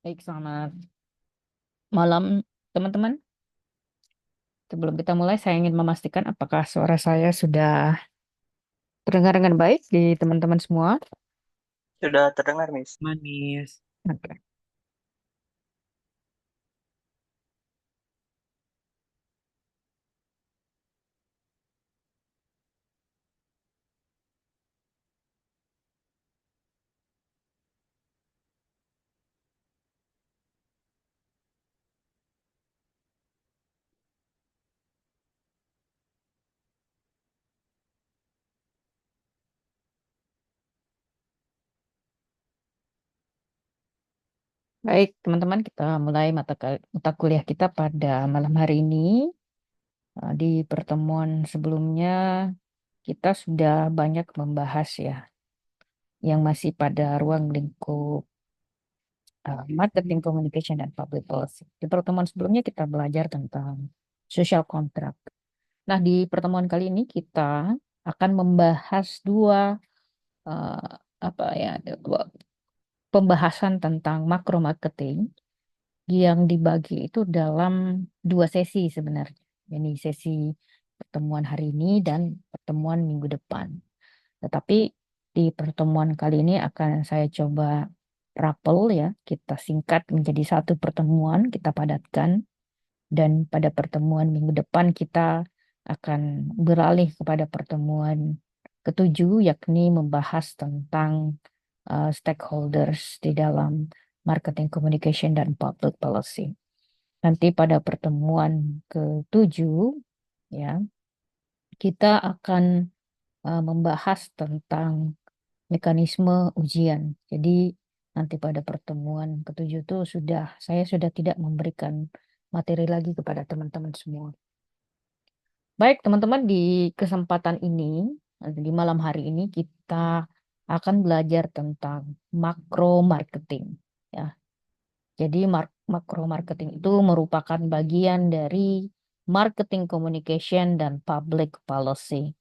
Baik, selamat malam teman-teman. Sebelum kita mulai, saya ingin memastikan apakah suara saya sudah terdengar dengan baik di teman-teman semua. Sudah terdengar, Miss. Manis. Oke. Baik, teman-teman, kita mulai mata kuliah kita pada malam hari ini. Di pertemuan sebelumnya, kita sudah banyak membahas ya, yang masih pada ruang lingkup marketing, communication, dan public policy. Di pertemuan sebelumnya kita belajar tentang social contract. Nah, di pertemuan kali ini kita akan membahas eh, apa ya, ada dua pembahasan tentang makro marketing yang dibagi itu dalam dua sesi sebenarnya. Ini sesi pertemuan hari ini dan pertemuan minggu depan. Tetapi di pertemuan kali ini akan saya coba rapel ya, kita singkat menjadi satu pertemuan, kita padatkan. Dan pada pertemuan minggu depan kita akan beralih kepada pertemuan ketujuh, yakni membahas tentang stakeholders di dalam marketing, communication, dan public policy. Nanti pada pertemuan ketujuh, ya, kita akan membahas tentang mekanisme ujian. Jadi nanti pada pertemuan ketujuh itu saya sudah tidak memberikan materi lagi kepada teman-teman semua. Baik, teman-teman, di kesempatan ini, di malam hari ini kita akan belajar tentang makro marketing. Ya, jadi makro marketing itu merupakan bagian dari marketing, communication, dan public policy.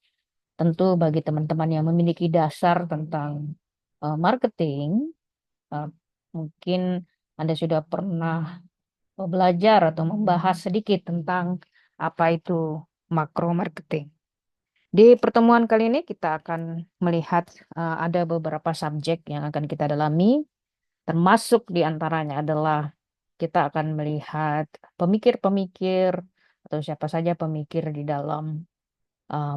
Tentu bagi teman-teman yang memiliki dasar tentang marketing, eh, mungkin Anda sudah pernah belajar atau membahas sedikit tentang apa itu makro marketing. Di pertemuan kali ini kita akan melihat ada beberapa subjek yang akan kita dalami, termasuk di antaranya adalah kita akan melihat pemikir-pemikir atau siapa saja pemikir di dalam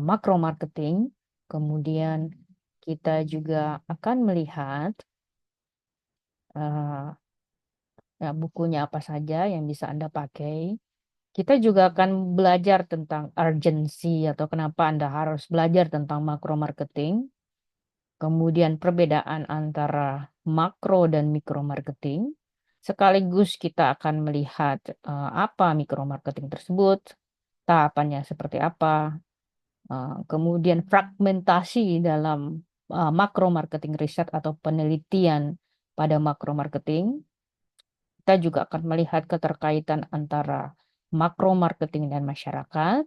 makro marketing. Kemudian kita juga akan melihat uh, ya, bukunya apa saja yang bisa Anda pakai. Kita juga akan belajar tentang urgency atau kenapa Anda harus belajar tentang makro marketing. Kemudian perbedaan antara makro dan mikro marketing. Sekaligus kita akan melihat apa mikro marketing tersebut, tahapannya seperti apa, kemudian fragmentasi dalam makro marketing riset atau penelitian pada makro marketing. Kita juga akan melihat keterkaitan antara makro marketing dan masyarakat,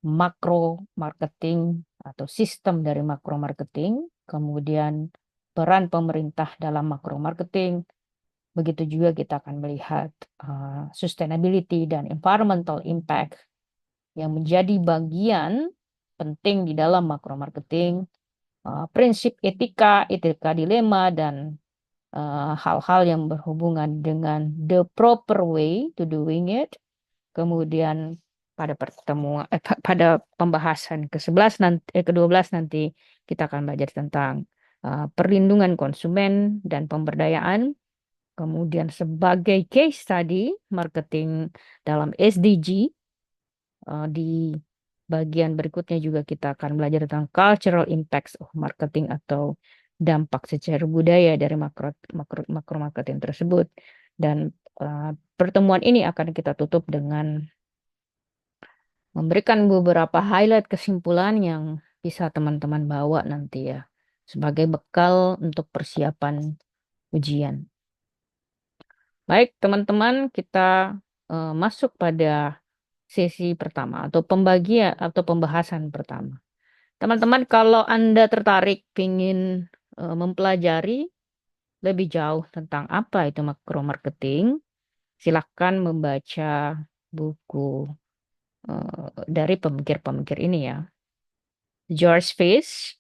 makro marketing atau sistem dari makro marketing, kemudian peran pemerintah dalam makro marketing. Begitu juga kita akan melihat sustainability dan environmental impact yang menjadi bagian penting di dalam makro marketing, prinsip etika, etika dilema, dan hal-hal yang berhubungan dengan the proper way to doing it. Kemudian pada pada pembahasan ke-11 nanti ke-12 nanti kita akan belajar tentang perlindungan konsumen dan pemberdayaan. Kemudian sebagai case study marketing dalam SDG, di bagian berikutnya juga kita akan belajar tentang cultural impacts of marketing atau dampak secara budaya dari makro marketing tersebut. Dan pertemuan ini akan kita tutup dengan memberikan beberapa highlight kesimpulan yang bisa teman-teman bawa nanti ya sebagai bekal untuk persiapan ujian. Baik, teman-teman, kita masuk pada sesi pertama atau pembagian atau pembahasan pertama. Teman-teman, kalau Anda tertarik ingin mempelajari lebih jauh tentang apa itu makro marketing, silakan membaca buku dari pemikir-pemikir ini ya. George Fish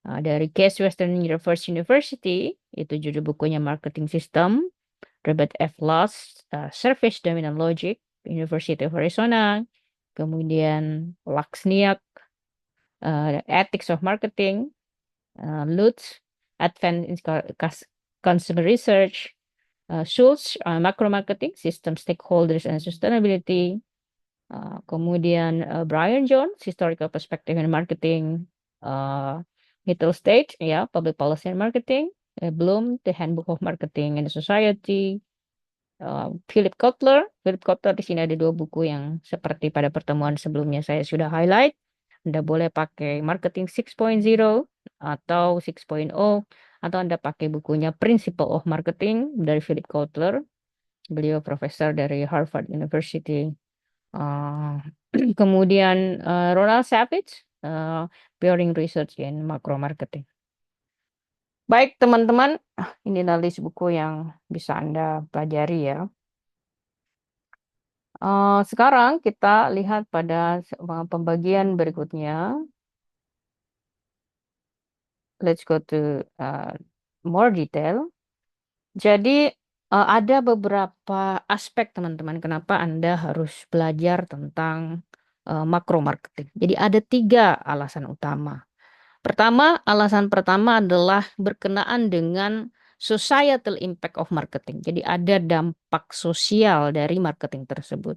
dari Case Western University, itu judul bukunya Marketing System. Robert F. Loss, Surface Dominant Logic, University of Arizona. Kemudian Laxniak, Ethics of Marketing, Lutz, Advanced in Consumer Research, Schultz, Macro Marketing, System Stakeholders and Sustainability. Kemudian Brian Jones, Historical Perspective in Marketing, uh, Middle State, ya, Public Policy and Marketing, Bloom, The Handbook of Marketing and Society, Philip Kotler di sini ada dua buku yang seperti pada pertemuan sebelumnya saya sudah highlight. Anda boleh pakai Marketing 6.0 atau 6.0 atau Anda pakai bukunya Principle of Marketing dari Philip Kotler. Beliau profesor dari Harvard University. Uh, kemudian Ronald Savage, Pioneering Research in Macro Marketing. Baik teman-teman, inilah list buku yang bisa Anda pelajari ya. Sekarang kita lihat pada pembagian berikutnya. Let's go to more detail. Jadi ada beberapa aspek teman-teman kenapa Anda harus belajar tentang makro marketing. Jadi ada tiga alasan utama. Pertama, alasan pertama adalah berkenaan dengan societal impact of marketing. Jadi ada dampak sosial dari marketing tersebut.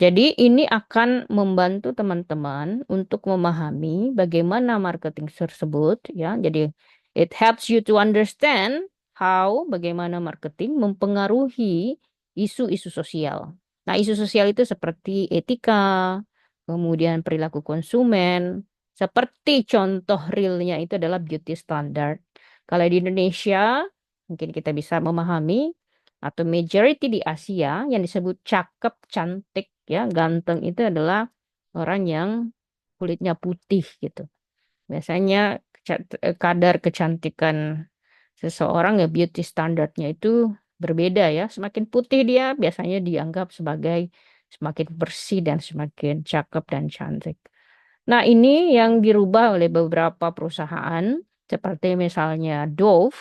Jadi ini akan membantu teman-teman untuk memahami bagaimana marketing tersebut ya. Jadi it helps you to understand how bagaimana marketing mempengaruhi isu-isu sosial. Nah, isu sosial itu seperti etika, kemudian perilaku konsumen, seperti contoh realnya itu adalah beauty standard. Kalau di Indonesia mungkin kita bisa memahami atau majority di Asia yang disebut cakep, cantik, ya, ganteng itu adalah orang yang kulitnya putih gitu. Biasanya kadar kecantikan seseorang ya beauty standarnya itu berbeda ya. Semakin putih dia biasanya dianggap sebagai semakin bersih dan semakin cakep dan cantik. Nah, ini yang dirubah oleh beberapa perusahaan seperti misalnya Dove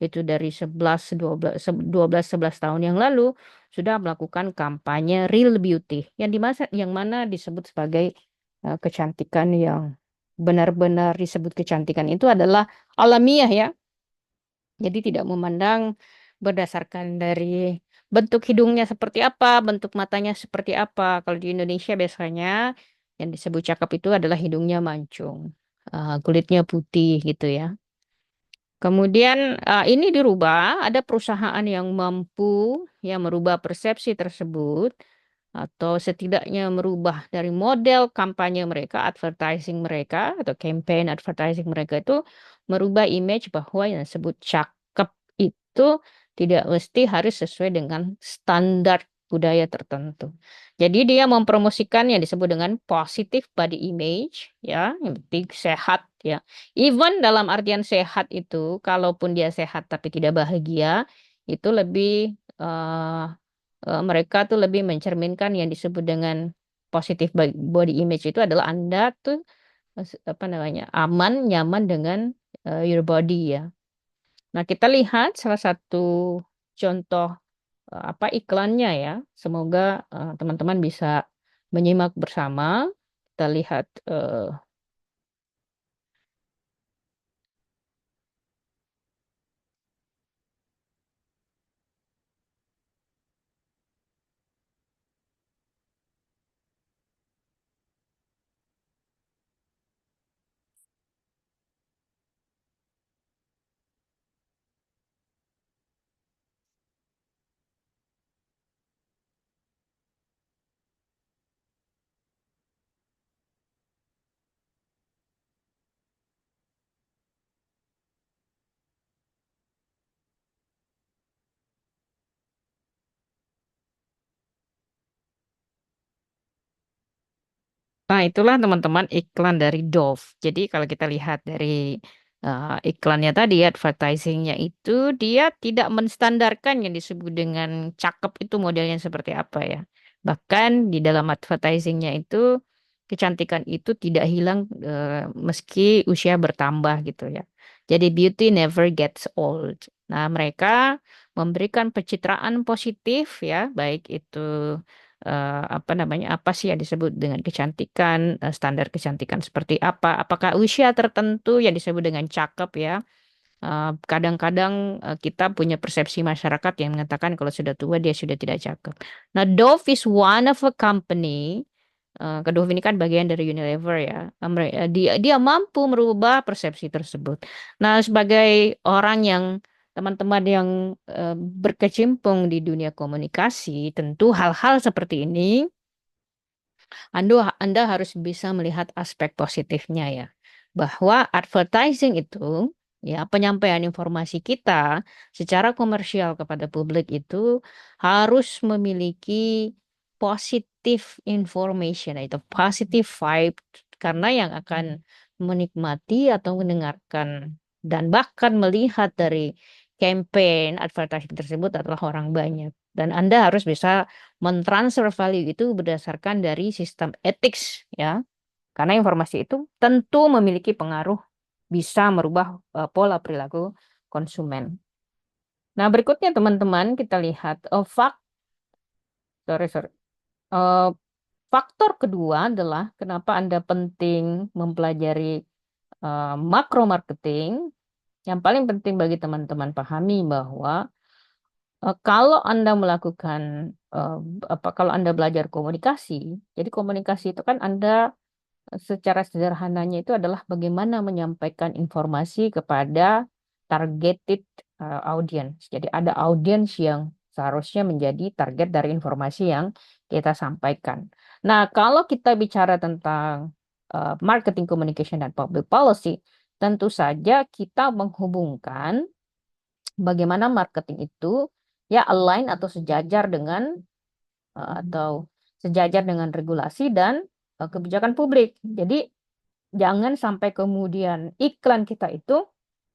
itu dari 12 11 tahun yang lalu sudah melakukan kampanye Real Beauty yang mana disebut sebagai kecantikan yang benar-benar disebut kecantikan itu adalah alamiah ya. Jadi tidak memandang berdasarkan dari bentuk hidungnya seperti apa, bentuk matanya seperti apa. Kalau di Indonesia biasanya yang disebut cakep itu adalah hidungnya mancung, kulitnya putih gitu ya. Kemudian ini dirubah, ada perusahaan yang mampu ya merubah persepsi tersebut atau setidaknya merubah dari model kampanye mereka, advertising mereka atau campaign advertising mereka itu merubah image bahwa yang disebut cakep itu tidak mesti harus sesuai dengan standar budaya tertentu. Jadi dia mempromosikan yang disebut dengan positive body image ya, yang penting sehat ya. Even dalam artian sehat itu, kalaupun dia sehat tapi tidak bahagia, itu lebih mereka tuh lebih mencerminkan yang disebut dengan positive body image itu adalah Anda tuh apa namanya aman, nyaman dengan your body ya. Nah, kita lihat salah satu contoh apa iklannya ya. Semoga teman-teman bisa menyimak bersama. Kita lihat Nah, itulah teman-teman iklan dari Dove. Jadi kalau kita lihat dari Iklannya tadi, advertisingnya itu dia tidak menstandarkan yang disebut dengan cakep itu modelnya seperti apa ya. Bahkan di dalam advertisingnya itu kecantikan itu tidak hilang meski usia bertambah gitu ya. Jadi beauty never gets old. Nah, mereka memberikan pencitraan positif ya, baik itu apa namanya, apa sih yang disebut dengan kecantikan, standar kecantikan seperti apa, apakah usia tertentu yang disebut dengan cakep ya. Kadang-kadang kita punya persepsi masyarakat yang mengatakan kalau sudah tua dia sudah tidak cakep. Nah, Dove is one of a company. Dove ini kan bagian dari Unilever ya. Dia mampu merubah persepsi tersebut. Nah, sebagai orang yang teman-teman yang berkecimpung di dunia komunikasi, tentu hal-hal seperti ini Anda harus bisa melihat aspek positifnya ya. Bahwa advertising itu, ya, penyampaian informasi kita secara komersial kepada publik itu harus memiliki positive information, itu positive vibe, karena yang akan menikmati atau mendengarkan dan bahkan melihat dari campaign advertising tersebut adalah orang banyak. Dan Anda harus bisa mentransfer value itu berdasarkan dari sistem ethics ya. Karena informasi itu tentu memiliki pengaruh bisa merubah pola perilaku konsumen. Nah, berikutnya teman-teman kita lihat sorry, sorry. Eh, faktor kedua adalah kenapa Anda penting mempelajari makro marketing. Yang paling penting bagi teman-teman pahami bahwa kalau Anda melakukan eh, kalau Anda belajar komunikasi, jadi komunikasi itu kan Anda secara sederhananya itu adalah bagaimana menyampaikan informasi kepada targeted audience. Jadi ada audiens yang seharusnya menjadi target dari informasi yang kita sampaikan. Nah, kalau kita bicara tentang marketing communication dan public policy, tentu saja kita menghubungkan bagaimana marketing itu ya align atau sejajar dengan atau sejajar dengan regulasi dan kebijakan publik. Jadi jangan sampai kemudian iklan kita itu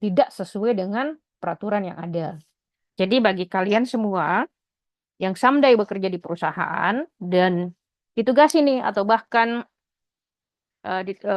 tidak sesuai dengan peraturan yang ada. Jadi bagi kalian semua yang someday bekerja di perusahaan dan ditugasi nih atau bahkan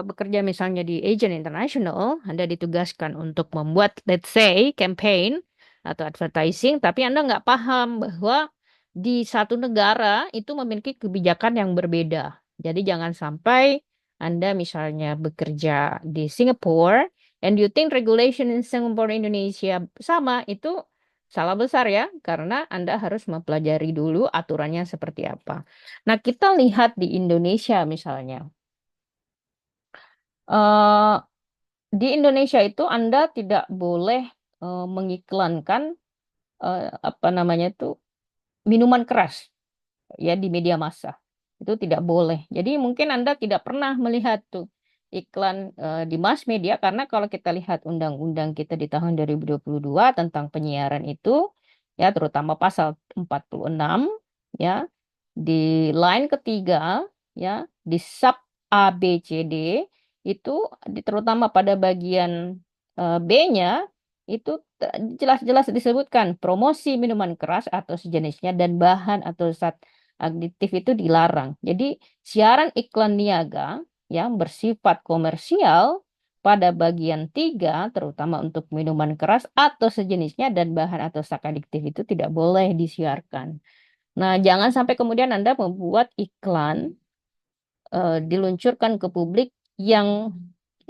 bekerja misalnya di agent international, Anda ditugaskan untuk membuat, let's say, campaign atau advertising, tapi Anda nggak paham bahwa di satu negara itu memiliki kebijakan yang berbeda. Jadi jangan sampai Anda misalnya bekerja di Singapore, and you think regulation in Singapore Indonesia sama, itu salah besar ya, karena Anda harus mempelajari dulu aturannya seperti apa. Nah, kita lihat di Indonesia misalnya. eh di Indonesia itu Anda tidak boleh mengiklankan apa namanya itu minuman keras ya di media massa. Itu tidak boleh. Jadi mungkin Anda tidak pernah melihat tuh iklan di mass media karena kalau kita lihat undang-undang kita di tahun 2022 tentang penyiaran itu ya terutama pasal 46 ya di line ketiga ya di sub A B C D itu terutama pada bagian B-nya itu jelas-jelas disebutkan promosi minuman keras atau sejenisnya dan bahan atau zat aditif itu dilarang. Jadi siaran iklan niaga yang bersifat komersial pada bagian 3 terutama untuk minuman keras atau sejenisnya dan bahan atau zat adiktif itu tidak boleh disiarkan. Nah, jangan sampai kemudian Anda membuat iklan diluncurkan ke publik yang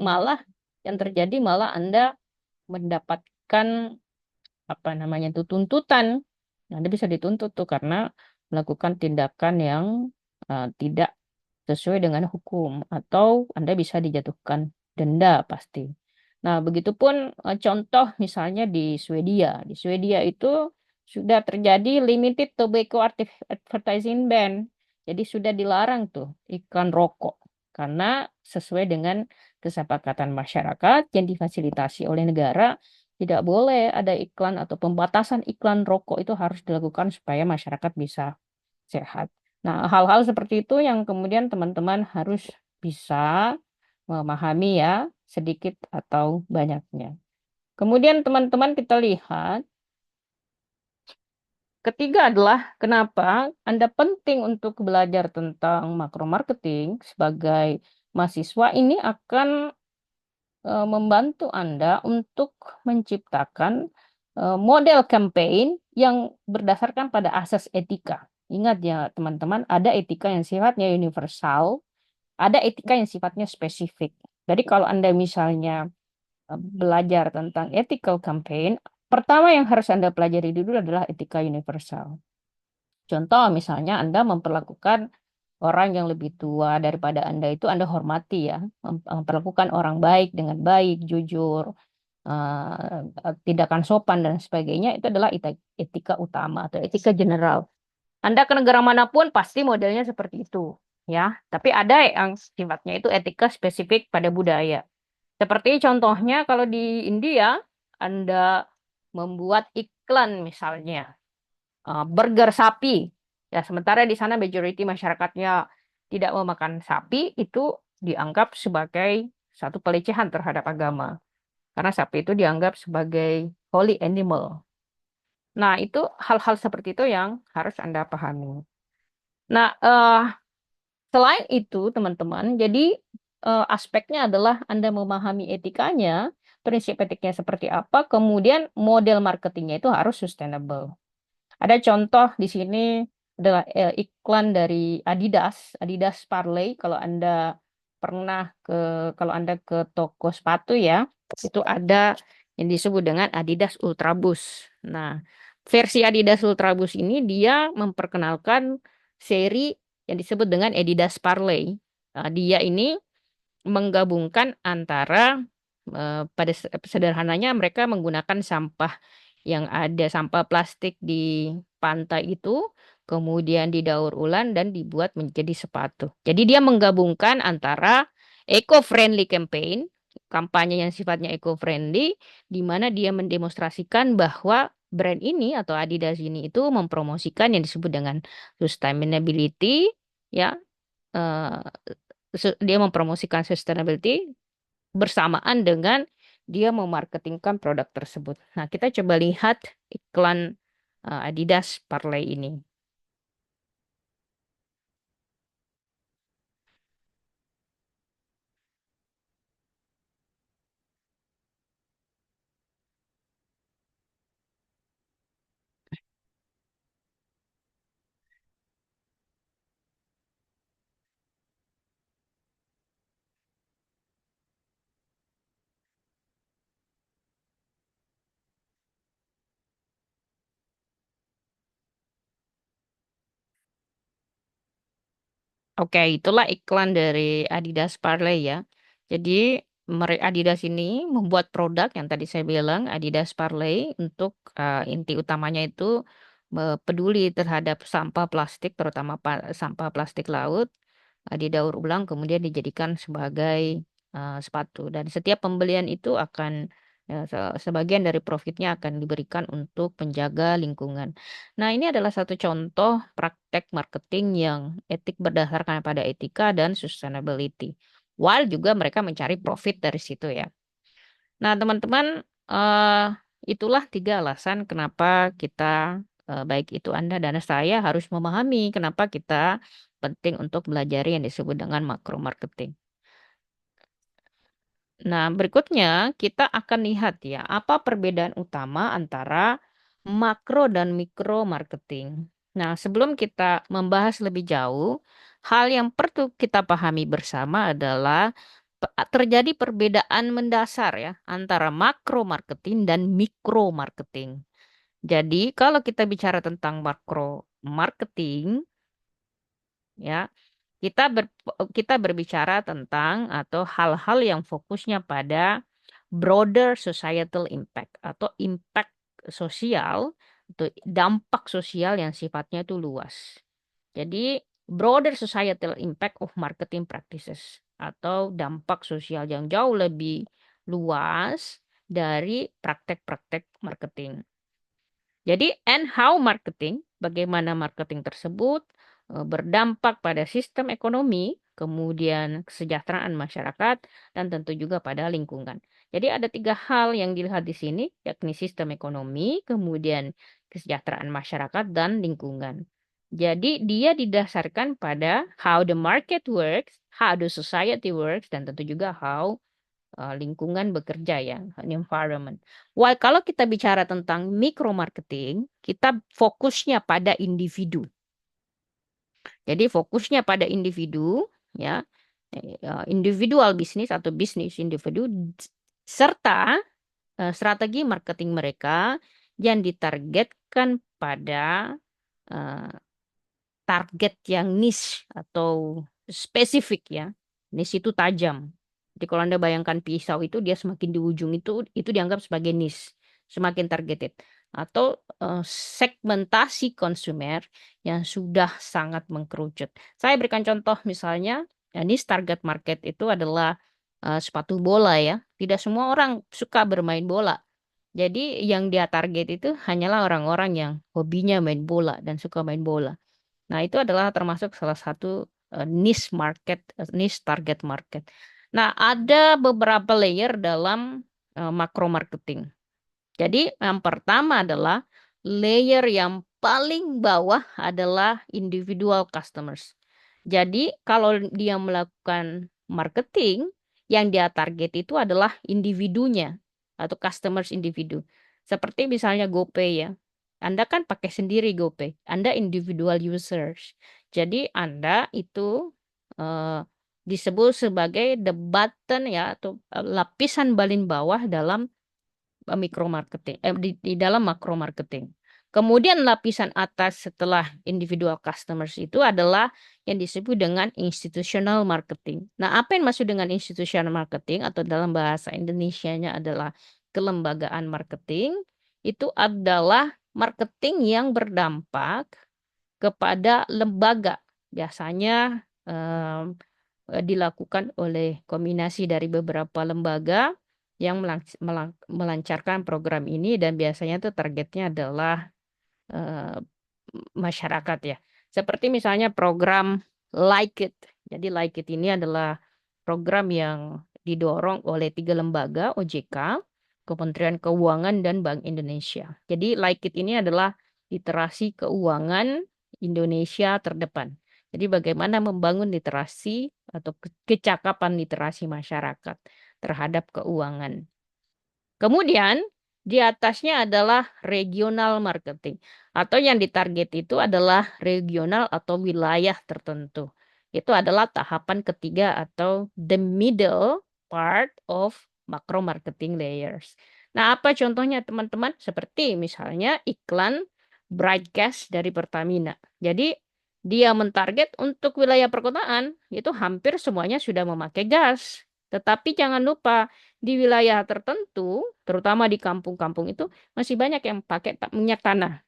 malah yang terjadi malah Anda mendapatkan apa namanya itu tuntutan. Nah, Anda bisa dituntut tuh karena melakukan tindakan yang tidak sesuai dengan hukum atau Anda bisa dijatuhkan denda pasti. Nah, begitupun contoh misalnya di Swedia. Di Swedia itu sudah terjadi limited tobacco advertising ban. Jadi sudah dilarang tuh iklan rokok karena sesuai dengan kesepakatan masyarakat yang difasilitasi oleh negara tidak boleh ada iklan atau pembatasan iklan rokok itu harus dilakukan supaya masyarakat bisa sehat. Nah, hal-hal seperti itu yang kemudian teman-teman harus bisa memahami ya, sedikit atau banyaknya. Kemudian teman-teman kita lihat, ketiga adalah kenapa Anda penting untuk belajar tentang makro marketing sebagai mahasiswa ini akan membantu Anda untuk menciptakan model campaign yang berdasarkan pada asas etika. Ingat ya teman-teman, ada etika yang sifatnya universal, ada etika yang sifatnya spesifik. Jadi kalau Anda misalnya belajar tentang ethical campaign, pertama yang harus Anda pelajari dulu adalah etika universal. Contoh misalnya Anda memperlakukan orang yang lebih tua daripada Anda itu Anda hormati ya, memperlakukan orang baik dengan baik, jujur, tindakan sopan dan sebagainya itu adalah etika utama atau etika general. Anda ke negara manapun pasti modelnya seperti itu, ya. Tapi ada yang sifatnya itu etika spesifik pada budaya. Seperti contohnya kalau di India, Anda membuat iklan misalnya burger sapi. Ya, sementara di sana majority masyarakatnya tidak memakan sapi, itu dianggap sebagai satu pelecehan terhadap agama. Karena sapi itu dianggap sebagai holy animal. Nah, itu hal-hal seperti itu yang harus Anda pahami. Nah, selain itu, teman-teman, jadi aspeknya adalah Anda memahami etikanya, prinsip etiknya seperti apa, kemudian model marketingnya itu harus sustainable. Ada contoh di sini adalah iklan dari Adidas, Adidas Parley. Pernah ke, Kalau Anda ke toko sepatu ya, itu ada yang disebut dengan Adidas Ultra Boost. Nah, versi Adidas Ultra Boost ini dia memperkenalkan seri yang disebut dengan Adidas Parley. Nah, dia ini menggabungkan antara pada sederhananya mereka menggunakan sampah yang ada sampah plastik di pantai itu kemudian didaur ulang dan dibuat menjadi sepatu. Jadi dia menggabungkan antara eco-friendly campaign, kampanye yang sifatnya eco-friendly di mana dia mendemonstrasikan bahwa brand ini atau Adidas ini itu mempromosikan yang disebut dengan sustainability ya, eh, dia mempromosikan sustainability bersamaan dengan dia memarketingkan produk tersebut. Nah, kita coba lihat iklan Adidas Parley ini. Oke, itulah iklan dari Adidas Parley ya. Jadi Adidas ini membuat produk yang tadi saya bilang Adidas Parley untuk inti utamanya itu peduli terhadap sampah plastik, terutama sampah plastik laut, didaur ulang kemudian dijadikan sebagai sepatu. Dan setiap pembelian itu akan sebagian dari profitnya akan diberikan untuk penjaga lingkungan. Nah, ini adalah satu contoh praktek marketing yang etik berdasarkan pada etika dan sustainability. While juga mereka mencari profit dari situ ya. Nah, teman-teman, eh, itulah tiga alasan kenapa kita, baik itu Anda dan saya, harus memahami kenapa kita penting untuk belajar yang disebut dengan makro marketing. Nah, berikutnya kita akan lihat ya, apa perbedaan utama antara makro dan mikro marketing. Nah, sebelum kita membahas lebih jauh, hal yang perlu kita pahami bersama adalah terjadi perbedaan mendasar ya antara makro marketing dan mikro marketing. Jadi, kalau kita bicara tentang makro marketing, ya, kita kita berbicara tentang atau hal-hal yang fokusnya pada broader societal impact atau impact sosial atau dampak sosial yang sifatnya itu luas. Jadi broader societal impact of marketing practices atau dampak sosial yang jauh lebih luas dari praktek-praktek marketing. Jadi, and how marketing, bagaimana marketing tersebut berdampak pada sistem ekonomi, kemudian kesejahteraan masyarakat, dan tentu juga pada lingkungan. Jadi ada 3 hal yang dilihat di sini, yakni sistem ekonomi, kemudian kesejahteraan masyarakat, dan lingkungan. Jadi dia didasarkan pada how the market works, how the society works, dan tentu juga how lingkungan bekerja ya, environment. While kalau kita bicara tentang micro marketing, kita fokusnya pada individu. Jadi fokusnya pada individu ya, individual bisnis atau bisnis individu serta strategi marketing mereka yang ditargetkan pada eh, target yang niche atau spesifik ya. Niche itu tajam. Jadi kalau Anda bayangkan pisau itu dia semakin di ujung itu dianggap sebagai niche, semakin targeted. Atau segmentasi konsumer yang sudah sangat mengkerucut. Saya berikan contoh misalnya, niche target market itu adalah sepatu bola ya. Tidak semua orang suka bermain bola. Jadi yang dia target itu hanyalah orang-orang yang hobinya main bola dan suka main bola. Nah, itu adalah termasuk salah satu niche market, niche target market. Nah, ada beberapa layer dalam makro marketing. Jadi, yang pertama adalah layer yang paling bawah adalah individual customers. Jadi, kalau dia melakukan marketing, yang dia target itu adalah individunya atau customers individu. Seperti misalnya GoPay ya. Anda kan pakai sendiri GoPay. Anda individual users. Jadi, Anda itu eh, disebut sebagai the button ya atau lapisan paling bawah dalam micro marketing di dalam makro marketing. Kemudian lapisan atas setelah individual customers itu adalah yang disebut dengan institutional marketing. Nah, apa yang masuk dengan institutional marketing atau dalam bahasa Indonesianya adalah kelembagaan marketing, itu adalah marketing yang berdampak kepada lembaga. Biasanya dilakukan oleh kombinasi dari beberapa lembaga yang melancarkan program ini dan biasanya tuh targetnya adalah eh, masyarakat ya. Seperti misalnya program Like It. Jadi Like It ini adalah program yang didorong oleh 3 lembaga, OJK, Kementerian Keuangan, dan Bank Indonesia. Jadi Like It ini adalah literasi keuangan Indonesia terdepan. Jadi bagaimana membangun literasi atau kecakapan literasi masyarakat terhadap keuangan. Kemudian di atasnya adalah regional marketing atau yang ditarget itu adalah regional atau wilayah tertentu. Itu adalah tahapan ketiga atau the middle part of macro marketing layers. Nah, apa contohnya teman-teman? Seperti misalnya iklan Bright Gas dari Pertamina. Jadi dia mentarget untuk wilayah perkotaan, itu hampir semuanya sudah memakai gas. Tetapi jangan lupa di wilayah tertentu, terutama di kampung-kampung itu masih banyak yang pakai minyak tanah.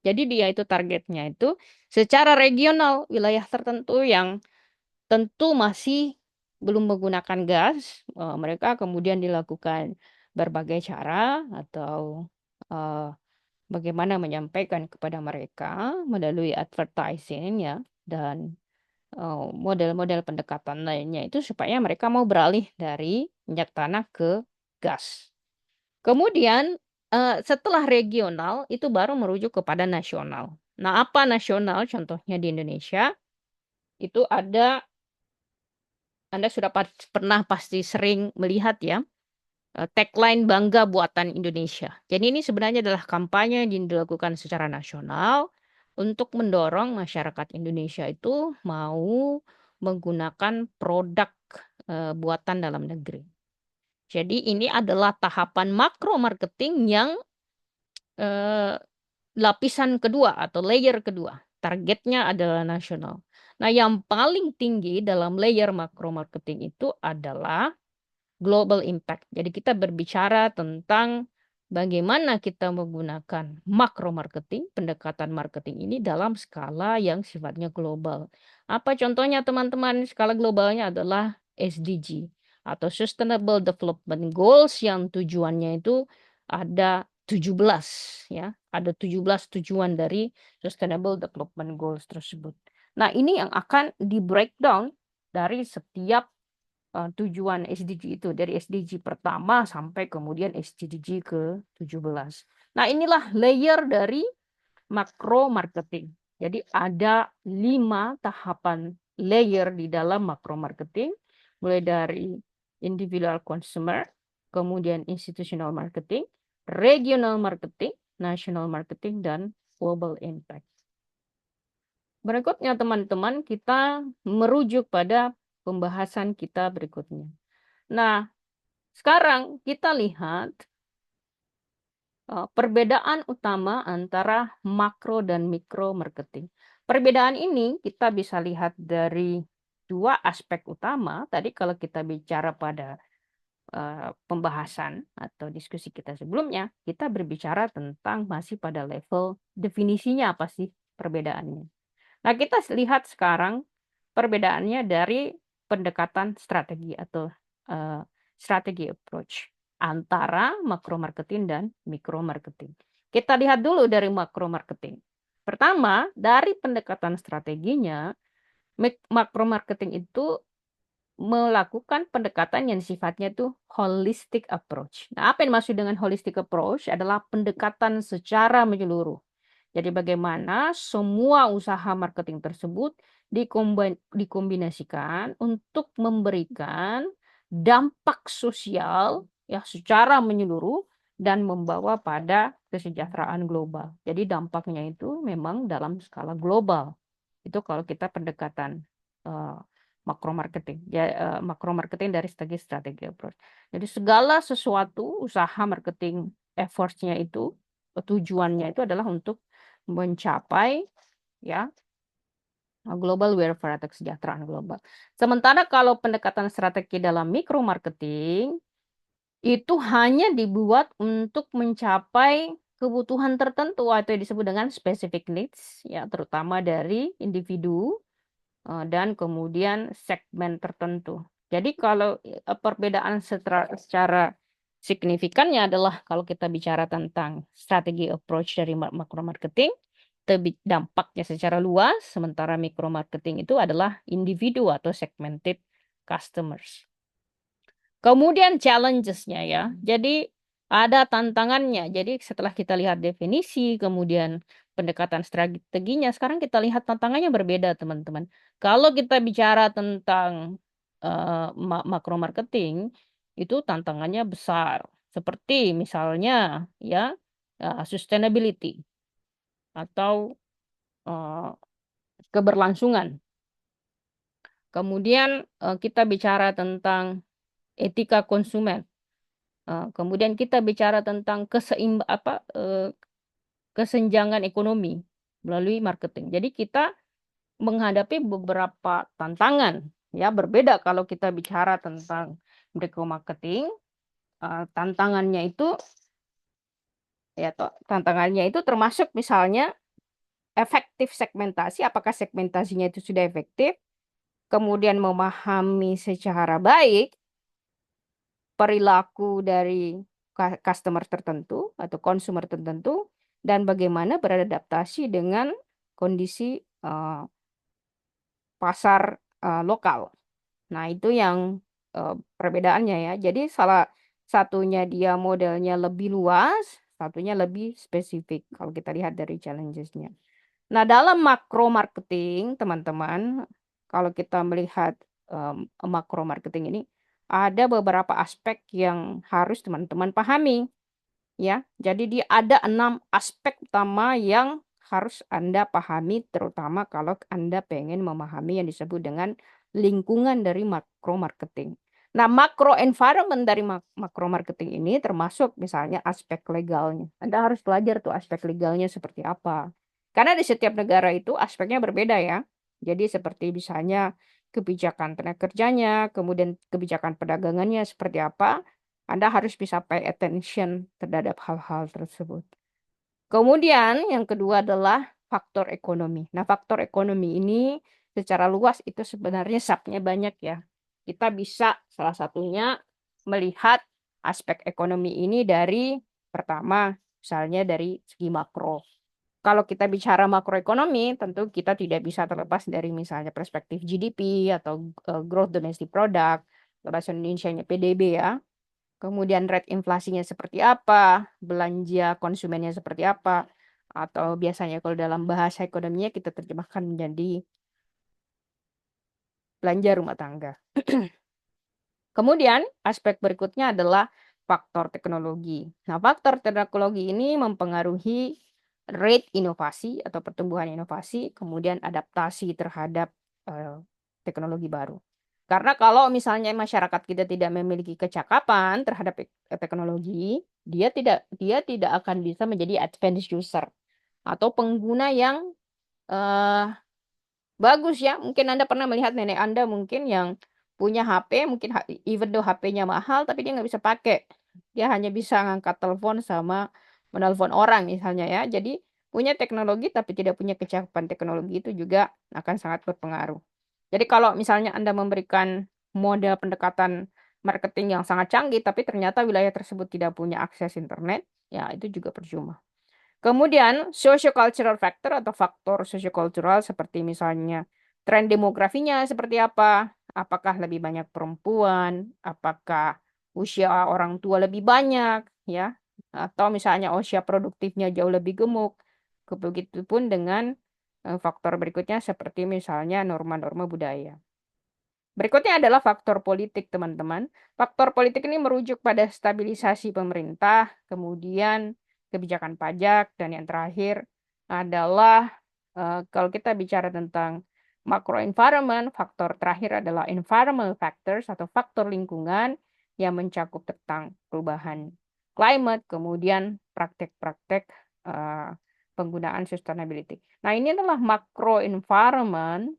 Jadi dia itu targetnya itu secara regional wilayah tertentu yang tentu masih belum menggunakan gas, mereka kemudian dilakukan berbagai cara atau eh, bagaimana menyampaikan kepada mereka melalui advertising ya dan model-model pendekatan lainnya itu supaya mereka mau beralih dari minyak tanah ke gas. Kemudian setelah regional itu baru merujuk kepada nasional. Nah, apa nasional? Contohnya di Indonesia itu ada Anda sudah pernah pasti sering melihat ya tagline Bangga Buatan Indonesia. Jadi ini sebenarnya adalah kampanye yang dilakukan secara nasional untuk mendorong masyarakat Indonesia itu mau menggunakan produk buatan dalam negeri. Jadi ini adalah tahapan makro marketing yang eh, lapisan kedua atau layer kedua. Targetnya adalah nasional. Nah, yang paling tinggi dalam layer makro marketing itu adalah global impact. Jadi kita berbicara tentang bagaimana kita menggunakan makro marketing, pendekatan marketing ini dalam skala yang sifatnya global. Apa contohnya teman-teman? Skala globalnya adalah SDG atau Sustainable Development Goals yang tujuannya itu ada 17 ya. Ada 17 tujuan dari Sustainable Development Goals tersebut. Nah, ini yang akan di breakdown dari setiap tujuan SDG itu, dari SDG pertama sampai kemudian SDG ke-17. Nah, inilah layer dari makro marketing. Jadi ada 5 tahapan layer di dalam makro marketing, mulai dari individual consumer, kemudian institutional marketing, regional marketing, national marketing, dan global impact. Berikutnya teman-teman, kita merujuk pada pembahasan kita berikutnya. Nah, sekarang kita lihat perbedaan utama antara makro dan mikro marketing. Perbedaan ini kita bisa lihat dari 2 aspek utama. Tadi kalau kita bicara pada pembahasan atau diskusi kita sebelumnya, kita berbicara tentang masih pada level definisinya apa sih perbedaannya. Nah, kita lihat sekarang perbedaannya dari pendekatan strategi atau strategi approach antara makro marketing dan mikro marketing. Kita lihat dulu dari makro marketing. Pertama, dari pendekatan strateginya, makro marketing itu melakukan pendekatan yang sifatnya itu holistic approach. Nah, apa yang dimaksud dengan holistic approach adalah pendekatan secara menyeluruh. Jadi bagaimana semua usaha marketing tersebut dikombinasikan untuk memberikan dampak sosial ya secara menyeluruh dan membawa pada kesejahteraan global. Jadi dampaknya itu memang dalam skala global. Itu kalau kita pendekatan makro marketing. Ya, makro marketing dari segi strategi approach. Jadi segala sesuatu usaha marketing efforts-nya itu tujuannya itu adalah untuk mencapai ya global welfare atau kesejahteraan global. Sementara kalau pendekatan strategi dalam mikro marketing itu hanya dibuat untuk mencapai kebutuhan tertentu atau yang disebut dengan specific needs ya terutama dari individu dan kemudian segmen tertentu. Jadi kalau perbedaan secara signifikannya adalah kalau kita bicara tentang strategi approach dari makro marketing, dampaknya secara luas, sementara mikro marketing itu adalah individu atau segmented customers. Kemudian challenges-nya ya. Jadi ada tantangannya. Jadi setelah kita lihat definisi, kemudian pendekatan strateginya, sekarang kita lihat tantangannya berbeda, teman-teman. Kalau kita bicara tentang makro marketing, itu tantangannya besar. Seperti misalnya ya sustainability atau keberlangsungan. Kemudian kita bicara tentang etika konsumen. Kemudian kita bicara tentang kesenjangan ekonomi melalui marketing. Jadi kita menghadapi beberapa tantangan ya berbeda kalau kita bicara tentang micro marketing. Tantangannya itu termasuk misalnya efektif segmentasi, apakah segmentasinya itu sudah efektif, kemudian memahami secara baik perilaku dari customer tertentu atau konsumer tertentu dan bagaimana beradaptasi dengan kondisi pasar lokal. Nah, itu yang perbedaannya ya. Jadi salah satunya dia modelnya lebih luas, satunya lebih spesifik kalau kita lihat dari challenges-nya. Nah, dalam makro marketing, teman-teman, kalau kita melihat makro marketing ini, ada beberapa aspek yang harus teman-teman pahami. Ya, jadi dia ada 6 aspek utama yang harus Anda pahami, terutama kalau Anda pengen memahami yang disebut dengan lingkungan dari makro marketing. Nah, makro environment dari makro marketing ini termasuk misalnya aspek legalnya. Anda harus belajar tuh aspek legalnya seperti apa. Karena di setiap negara itu aspeknya berbeda ya. Jadi seperti misalnya kebijakan tenaga kerjanya, kemudian kebijakan perdagangannya seperti apa. Anda harus bisa pay attention terhadap hal-hal tersebut. Kemudian yang kedua adalah faktor ekonomi. Nah, faktor ekonomi ini secara luas itu sebenarnya subnya banyak ya. Kita bisa salah satunya melihat aspek ekonomi ini dari pertama misalnya dari segi makro. kalau kita bicara makroekonomi, tentu kita tidak bisa terlepas dari misalnya perspektif GDP atau growth domestic product, bahasa Indonesianya PDB ya. Kemudian rate inflasinya seperti apa, belanja konsumennya seperti apa, atau biasanya kalau dalam bahasa ekonominya kita terjemahkan menjadi belanja rumah tangga. Kemudian aspek berikutnya adalah faktor teknologi. Nah, faktor teknologi ini mempengaruhi rate inovasi atau pertumbuhan inovasi, kemudian adaptasi terhadap eh, teknologi baru. Karena kalau misalnya masyarakat kita tidak memiliki kecakapan terhadap teknologi, dia tidak akan bisa menjadi advanced user atau pengguna yang eh, bagus ya. Mungkin Anda pernah melihat nenek Anda mungkin yang punya HP, mungkin even though HP-nya mahal, tapi dia nggak bisa pakai. Dia hanya bisa ngangkat telepon sama menelpon orang misalnya ya. Jadi punya teknologi tapi tidak punya kecakapan teknologi itu juga akan sangat berpengaruh. Jadi kalau misalnya Anda memberikan model pendekatan marketing yang sangat canggih, tapi ternyata wilayah tersebut tidak punya akses internet, ya itu juga percuma. Kemudian socio-cultural factor atau faktor socio-cultural seperti misalnya tren demografinya seperti apa, apakah lebih banyak perempuan, apakah usia orang tua lebih banyak, ya, atau misalnya usia produktifnya jauh lebih gemuk. Begitupun dengan faktor berikutnya seperti misalnya norma-norma budaya. Berikutnya adalah faktor politik, teman-teman. Faktor politik ini merujuk pada stabilisasi pemerintah, kemudian kebijakan pajak, dan yang terakhir adalah kalau kita bicara tentang macro environment, faktor terakhir adalah environmental factors atau faktor lingkungan yang mencakup tentang perubahan climate, kemudian praktek-praktek eh, penggunaan sustainability. Nah, ini adalah macro environment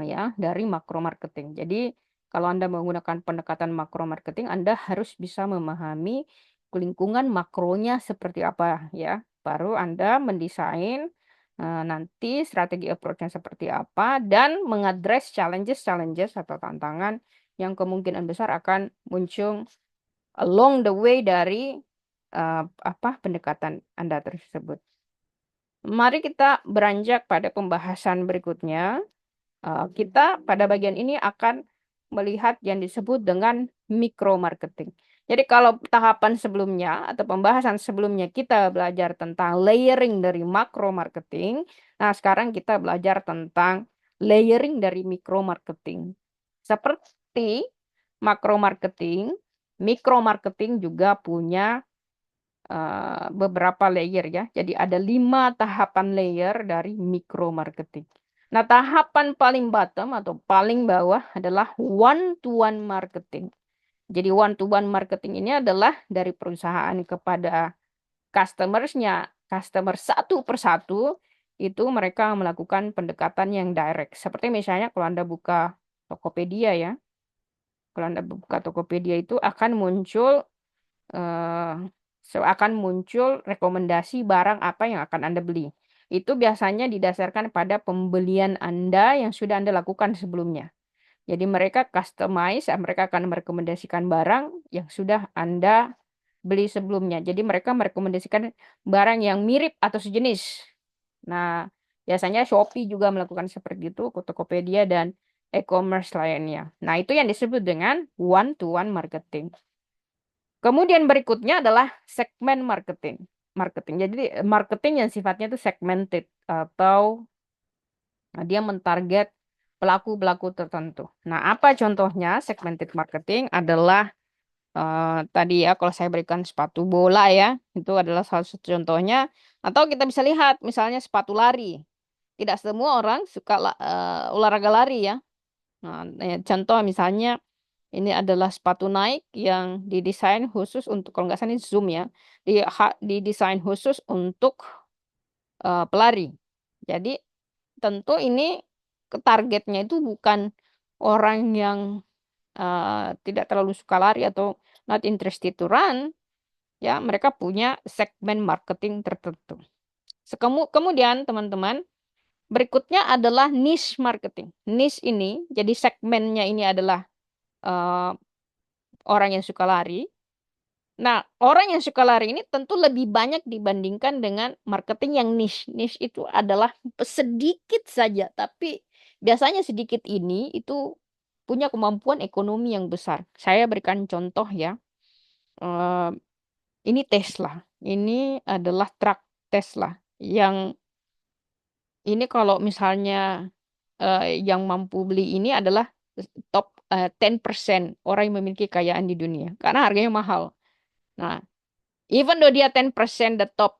ya dari makro marketing. Jadi kalau Anda menggunakan pendekatan makro marketing, Anda harus bisa memahami lingkungan makronya seperti apa ya. Baru Anda mendesain nanti strategi approach-nya seperti apa dan mengadres challenges-challenges atau tantangan yang kemungkinan besar akan muncul along the way dari apa pendekatan Anda tersebut. Mari kita beranjak pada pembahasan berikutnya. Kita pada bagian ini akan melihat yang disebut dengan micro marketing. Jadi kalau tahapan sebelumnya atau pembahasan sebelumnya kita belajar tentang layering dari makro marketing, nah sekarang kita belajar tentang layering dari micro marketing. Seperti makro marketing, micro marketing juga punya beberapa layer ya. Jadi ada 5 tahapan layer dari micro marketing. Nah, tahapan paling bottom atau paling bawah adalah one-to-one marketing. Jadi one-to-one marketing ini adalah dari perusahaan kepada customer-nya, customer satu persatu, itu mereka melakukan pendekatan yang direct. Seperti misalnya kalau Anda buka Tokopedia ya, kalau Anda buka Tokopedia itu eh, akan muncul rekomendasi barang apa yang akan Anda beli. Itu biasanya didasarkan pada pembelian Anda yang sudah Anda lakukan sebelumnya. Jadi mereka customize, mereka akan merekomendasikan barang yang sudah Anda beli sebelumnya. Jadi mereka merekomendasikan barang yang mirip atau sejenis. Nah, biasanya Shopee juga melakukan seperti itu, Tokopedia dan e-commerce lainnya. Nah, itu yang disebut dengan one-to-one marketing. Kemudian berikutnya adalah segmen marketing. Marketing. Jadi marketing yang sifatnya itu segmented atau dia mentarget pelaku-pelaku tertentu. Nah, apa contohnya segmented marketing adalah tadi ya kalau saya berikan sepatu bola ya, itu adalah salah satu contohnya. Atau kita bisa lihat misalnya sepatu lari. Tidak semua orang suka olahraga lari ya. Nah, contoh misalnya ini adalah sepatu Nike yang didesain khusus untuk, kalau nggak salah ini Zoom ya, didesain khusus untuk pelari. Jadi tentu ini targetnya itu bukan orang yang tidak terlalu suka lari atau not interested to run, ya mereka punya segmen marketing tertentu. Kemudian teman-teman, berikutnya adalah niche marketing. Niche ini, jadi segmennya ini adalah eh, orang yang suka lari. Nah, orang yang suka lari ini tentu lebih banyak dibandingkan dengan marketing yang niche. Niche itu adalah sedikit saja, tapi biasanya sedikit ini itu punya kemampuan ekonomi yang besar. Saya berikan contoh ya. Eh, ini Tesla. Ini adalah truk Tesla yang ini kalau misalnya yang mampu beli ini adalah top 10% orang yang memiliki kekayaan di dunia karena harganya mahal. Nah, even though dia 10% the top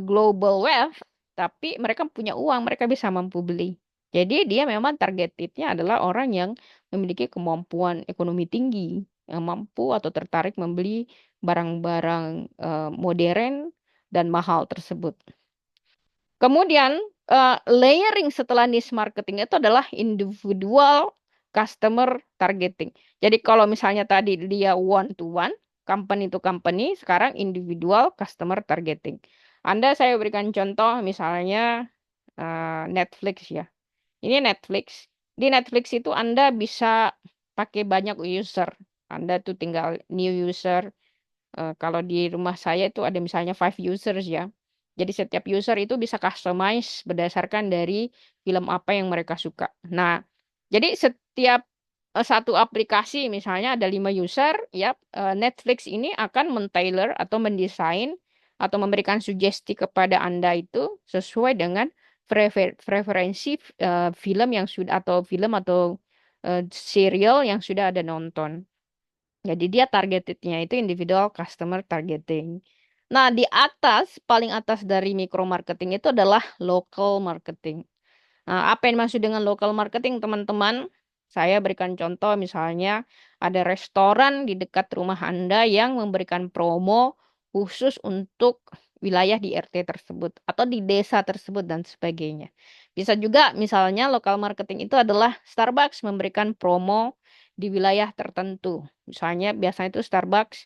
global wealth, tapi mereka punya uang, mereka bisa mampu beli. Jadi dia memang targetednya adalah orang yang memiliki kemampuan ekonomi tinggi, yang mampu atau tertarik membeli barang-barang modern dan mahal tersebut. Kemudian layering setelah niche marketing itu adalah individual customer targeting. Jadi kalau misalnya tadi dia one to one, company to company, sekarang individual customer targeting. Saya berikan contoh misalnya Netflix ya. Ini Netflix. Di Netflix itu Anda bisa pakai banyak user. Anda tuh tinggal new user, kalau di rumah saya itu ada misalnya 5 users ya. Jadi setiap user itu bisa customize berdasarkan dari film apa yang mereka suka. Nah, jadi setiap satu aplikasi misalnya ada 5 user, ya Netflix ini akan men-tailor atau mendesain atau memberikan sugesti kepada Anda itu sesuai dengan preferensi film yang sudah atau film atau serial yang sudah ada nonton. Jadi dia targetednya itu individual customer targeting. Nah, di atas, paling atas dari micro marketing itu adalah local marketing. Nah, apa yang maksud dengan local marketing, teman-teman? Saya berikan contoh, misalnya ada restoran di dekat rumah Anda yang memberikan promo khusus untuk wilayah di RT tersebut atau di desa tersebut dan sebagainya. Bisa juga misalnya local marketing itu adalah Starbucks memberikan promo di wilayah tertentu. Misalnya biasanya itu Starbucks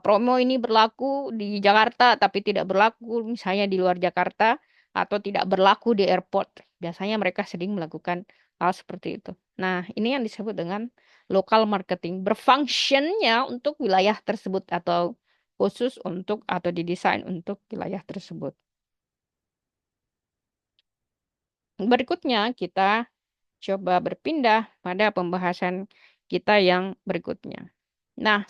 promo ini berlaku di Jakarta tapi tidak berlaku misalnya di luar Jakarta atau tidak berlaku di airport. Biasanya mereka sering melakukan hal seperti itu. Nah, ini yang disebut dengan local marketing. Berfungsinya untuk wilayah tersebut atau khusus untuk atau didesain untuk wilayah tersebut. Berikutnya kita coba berpindah pada pembahasan kita yang berikutnya. Nah,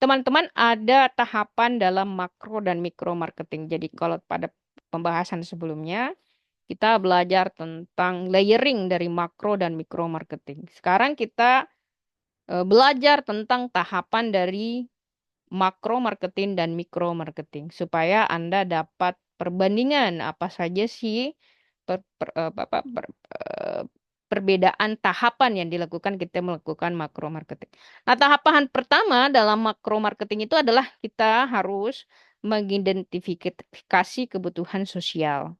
teman-teman ada tahapan dalam makro dan mikro marketing. Jadi kalau pada pembahasan sebelumnya kita belajar tentang layering dari makro dan mikro marketing. Sekarang kita belajar tentang tahapan dari makro marketing dan mikro marketing supaya Anda dapat perbandingan apa saja sih perbedaan tahapan yang dilakukan kita melakukan makro marketing. Nah, tahapan pertama dalam makro marketing itu adalah kita harus mengidentifikasi kebutuhan sosial.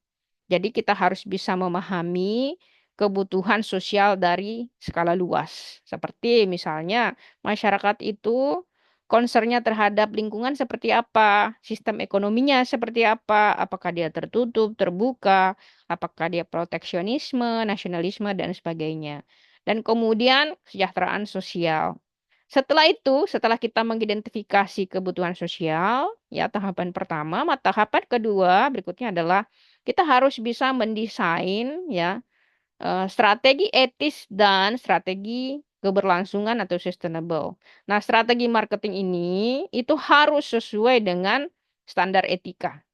Jadi kita harus bisa memahami kebutuhan sosial dari skala luas. Seperti misalnya masyarakat itu concernnya terhadap lingkungan seperti apa, sistem ekonominya seperti apa, apakah dia tertutup, terbuka, apakah dia proteksionisme, nasionalisme, dan sebagainya. Dan kemudian kesejahteraan sosial. Setelah itu, setelah kita mengidentifikasi kebutuhan sosial, ya tahapan pertama, tahapan kedua berikutnya adalah kita harus bisa mendesain ya strategi etis dan strategi keberlangsungan atau sustainable. Nah, strategi marketing ini itu harus sesuai dengan standar etika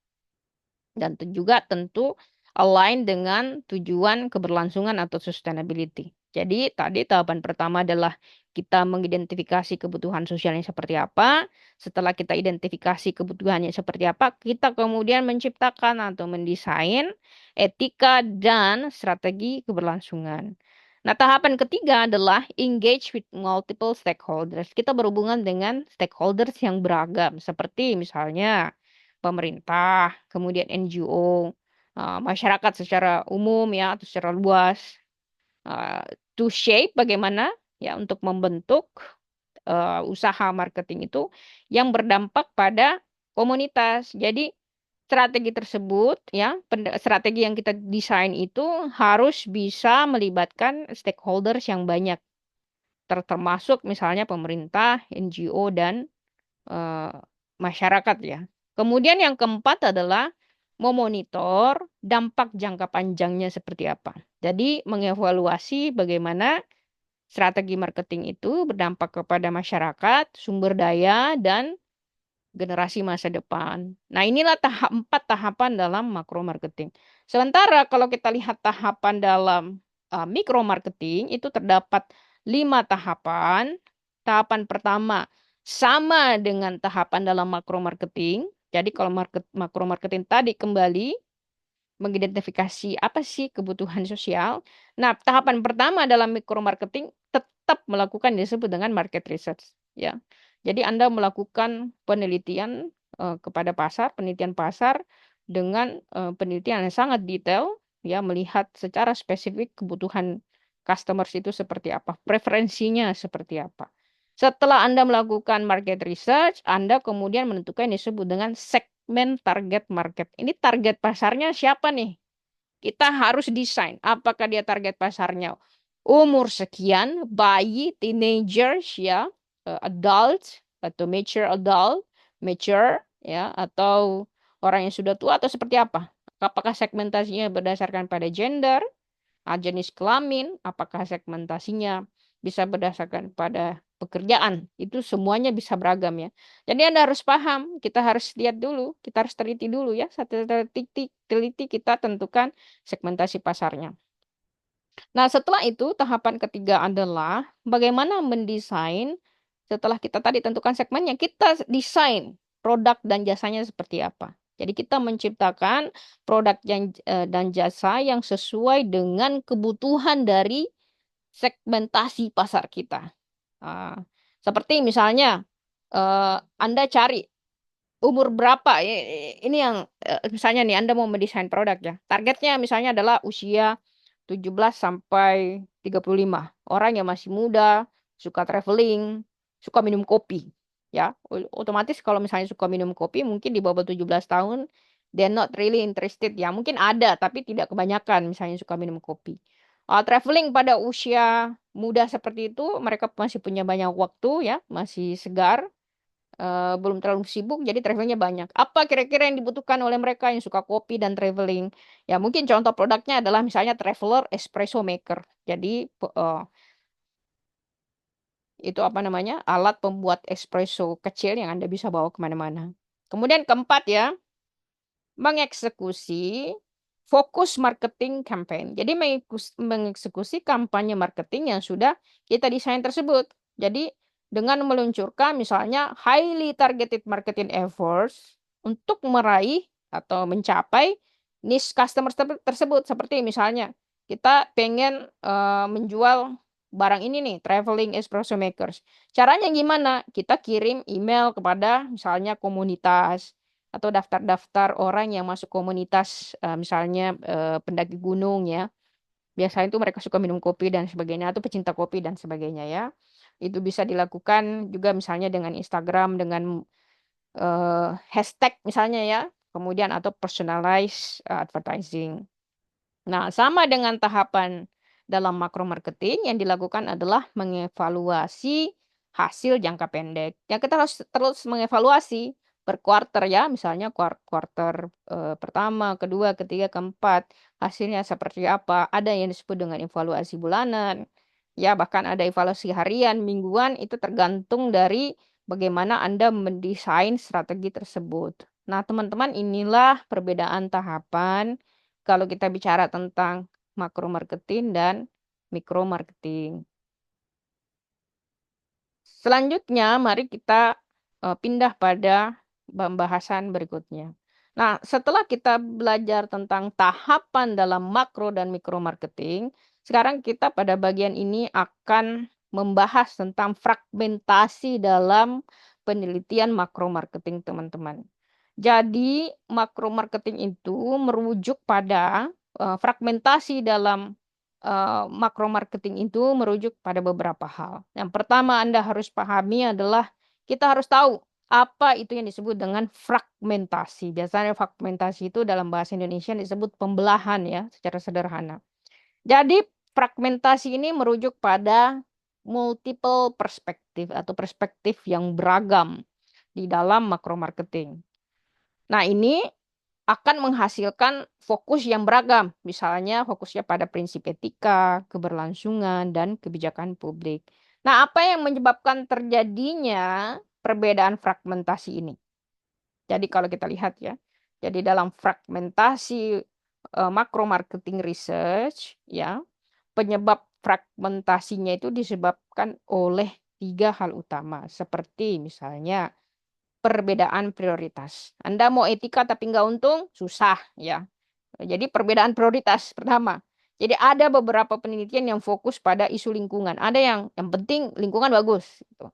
dan juga tentu align dengan tujuan keberlangsungan atau sustainability. Jadi tadi tahapan pertama adalah kita mengidentifikasi kebutuhan sosialnya seperti apa. Setelah kita identifikasi kebutuhannya seperti apa, kita kemudian menciptakan atau mendesain etika dan strategi keberlangsungan. Nah, tahapan ketiga adalah engage with multiple stakeholders. Kita berhubungan dengan stakeholders yang beragam, seperti misalnya pemerintah, kemudian NGO, masyarakat secara umum ya atau secara luas, uh, to shape bagaimana ya untuk membentuk usaha marketing itu yang berdampak pada komunitas. Jadi strategi tersebut ya strategi yang kita desain itu harus bisa melibatkan stakeholders yang banyak termasuk misalnya pemerintah, NGO dan eh, masyarakat ya. Kemudian yang keempat adalah memonitor dampak jangka panjangnya seperti apa. Jadi mengevaluasi bagaimana strategi marketing itu berdampak kepada masyarakat, sumber daya, dan generasi masa depan. Nah, inilah empat tahapan dalam makro marketing. Sementara kalau kita lihat tahapan dalam mikro marketing itu terdapat 5 tahapan. Tahapan pertama sama dengan tahapan dalam makro marketing. Jadi kalau makro marketing tadi kembali mengidentifikasi apa sih kebutuhan sosial. Nah, tahapan pertama dalam mikro marketing tetap melakukan yang disebut dengan market research, ya. Jadi Anda melakukan penelitian kepada pasar, penelitian pasar dengan penelitian yang sangat detail, ya, melihat secara spesifik kebutuhan customers itu seperti apa, preferensinya seperti apa. Setelah Anda melakukan market research, Anda kemudian menentukan yang disebut dengan segmen target market. Ini target pasarnya siapa nih? Kita harus desain apakah dia target pasarnya umur sekian, bayi, teenagers ya, adult atau mature ya, atau orang yang sudah tua atau seperti apa? Apakah segmentasinya berdasarkan pada gender, jenis kelamin, apakah segmentasinya bisa berdasarkan pada pekerjaan, itu semuanya bisa beragam ya. Jadi Anda harus paham, kita harus lihat dulu, kita harus teliti dulu ya, satu teliti kita tentukan segmentasi pasarnya. Nah, setelah itu tahapan ketiga adalah bagaimana mendesain setelah kita tadi tentukan segmennya, kita desain produk dan jasanya seperti apa. Jadi kita menciptakan produk dan jasa yang sesuai dengan kebutuhan dari segmentasi pasar kita. Ah, seperti misalnya Anda cari umur berapa, ini yang misalnya nih Anda mau mendesain produk ya. Targetnya misalnya adalah usia 17 sampai 35. Orang yang masih muda, suka traveling, suka minum kopi. Ya, otomatis kalau misalnya suka minum kopi, mungkin di bawah 17 tahun, they're not really interested. Ya, mungkin ada, tapi tidak kebanyakan misalnya suka minum kopi. Traveling pada usia muda seperti itu, mereka masih punya banyak waktu ya, masih segar, belum terlalu sibuk, jadi travelingnya banyak. Apa kira-kira yang dibutuhkan oleh mereka yang suka kopi dan traveling? Ya mungkin contoh produknya adalah misalnya Traveler Espresso Maker. Jadi itu apa namanya, alat pembuat espresso kecil yang Anda bisa bawa kemana-mana. Kemudian keempat ya, mengeksekusi fokus marketing campaign. Jadi mengeksekusi kampanye marketing yang sudah kita desain tersebut. Jadi dengan meluncurkan misalnya highly targeted marketing efforts untuk meraih atau mencapai niche customer tersebut. Seperti misalnya kita pengen menjual barang ini nih, traveling espresso makers. Caranya gimana? Kita kirim email kepada misalnya komunitas atau daftar-daftar orang yang masuk komunitas, misalnya pendaki gunung ya. Biasanya itu mereka suka minum kopi dan sebagainya, atau pecinta kopi dan sebagainya ya. Itu bisa dilakukan juga misalnya dengan Instagram, dengan hashtag misalnya ya, kemudian atau personalized advertising. Nah, sama dengan tahapan dalam makro marketing yang dilakukan adalah mengevaluasi hasil jangka pendek. Ya, kita harus terus mengevaluasi per kuarter ya, misalnya kuarter pertama, kedua, ketiga, keempat, hasilnya seperti apa. Ada yang disebut dengan evaluasi bulanan, ya bahkan ada evaluasi harian, mingguan, itu tergantung dari bagaimana Anda mendesain strategi tersebut. Nah, teman-teman, inilah perbedaan tahapan kalau kita bicara tentang makro marketing dan mikro marketing. Selanjutnya, mari kita pindah pada pembahasan berikutnya. Nah, setelah kita belajar tentang tahapan dalam makro dan mikro marketing, sekarang kita pada bagian ini akan membahas tentang fragmentasi dalam penelitian makro marketing, teman-teman. Jadi, makro marketing itu merujuk pada fragmentasi dalam makro marketing itu merujuk pada beberapa hal. Yang pertama Anda harus pahami adalah kita harus tahu apa itu yang disebut dengan fragmentasi. Biasanya fragmentasi itu dalam bahasa Indonesia disebut pembelahan ya, secara sederhana. Jadi fragmentasi ini merujuk pada multiple perspektif atau perspektif yang beragam. di dalam makro marketing. Nah, ini akan menghasilkan fokus yang beragam. Misalnya fokusnya pada prinsip etika, keberlangsungan, dan kebijakan publik. Nah, apa yang menyebabkan terjadinya perbedaan fragmentasi ini? Jadi kalau kita lihat ya, jadi dalam fragmentasi makro marketing research, ya, penyebab fragmentasinya itu disebabkan oleh 3 hal utama, seperti misalnya perbedaan prioritas. Anda mau etika tapi nggak untung, susah ya. Jadi perbedaan prioritas pertama. Jadi ada beberapa penelitian yang fokus pada isu lingkungan. Ada yang penting lingkungan bagus. Gitu.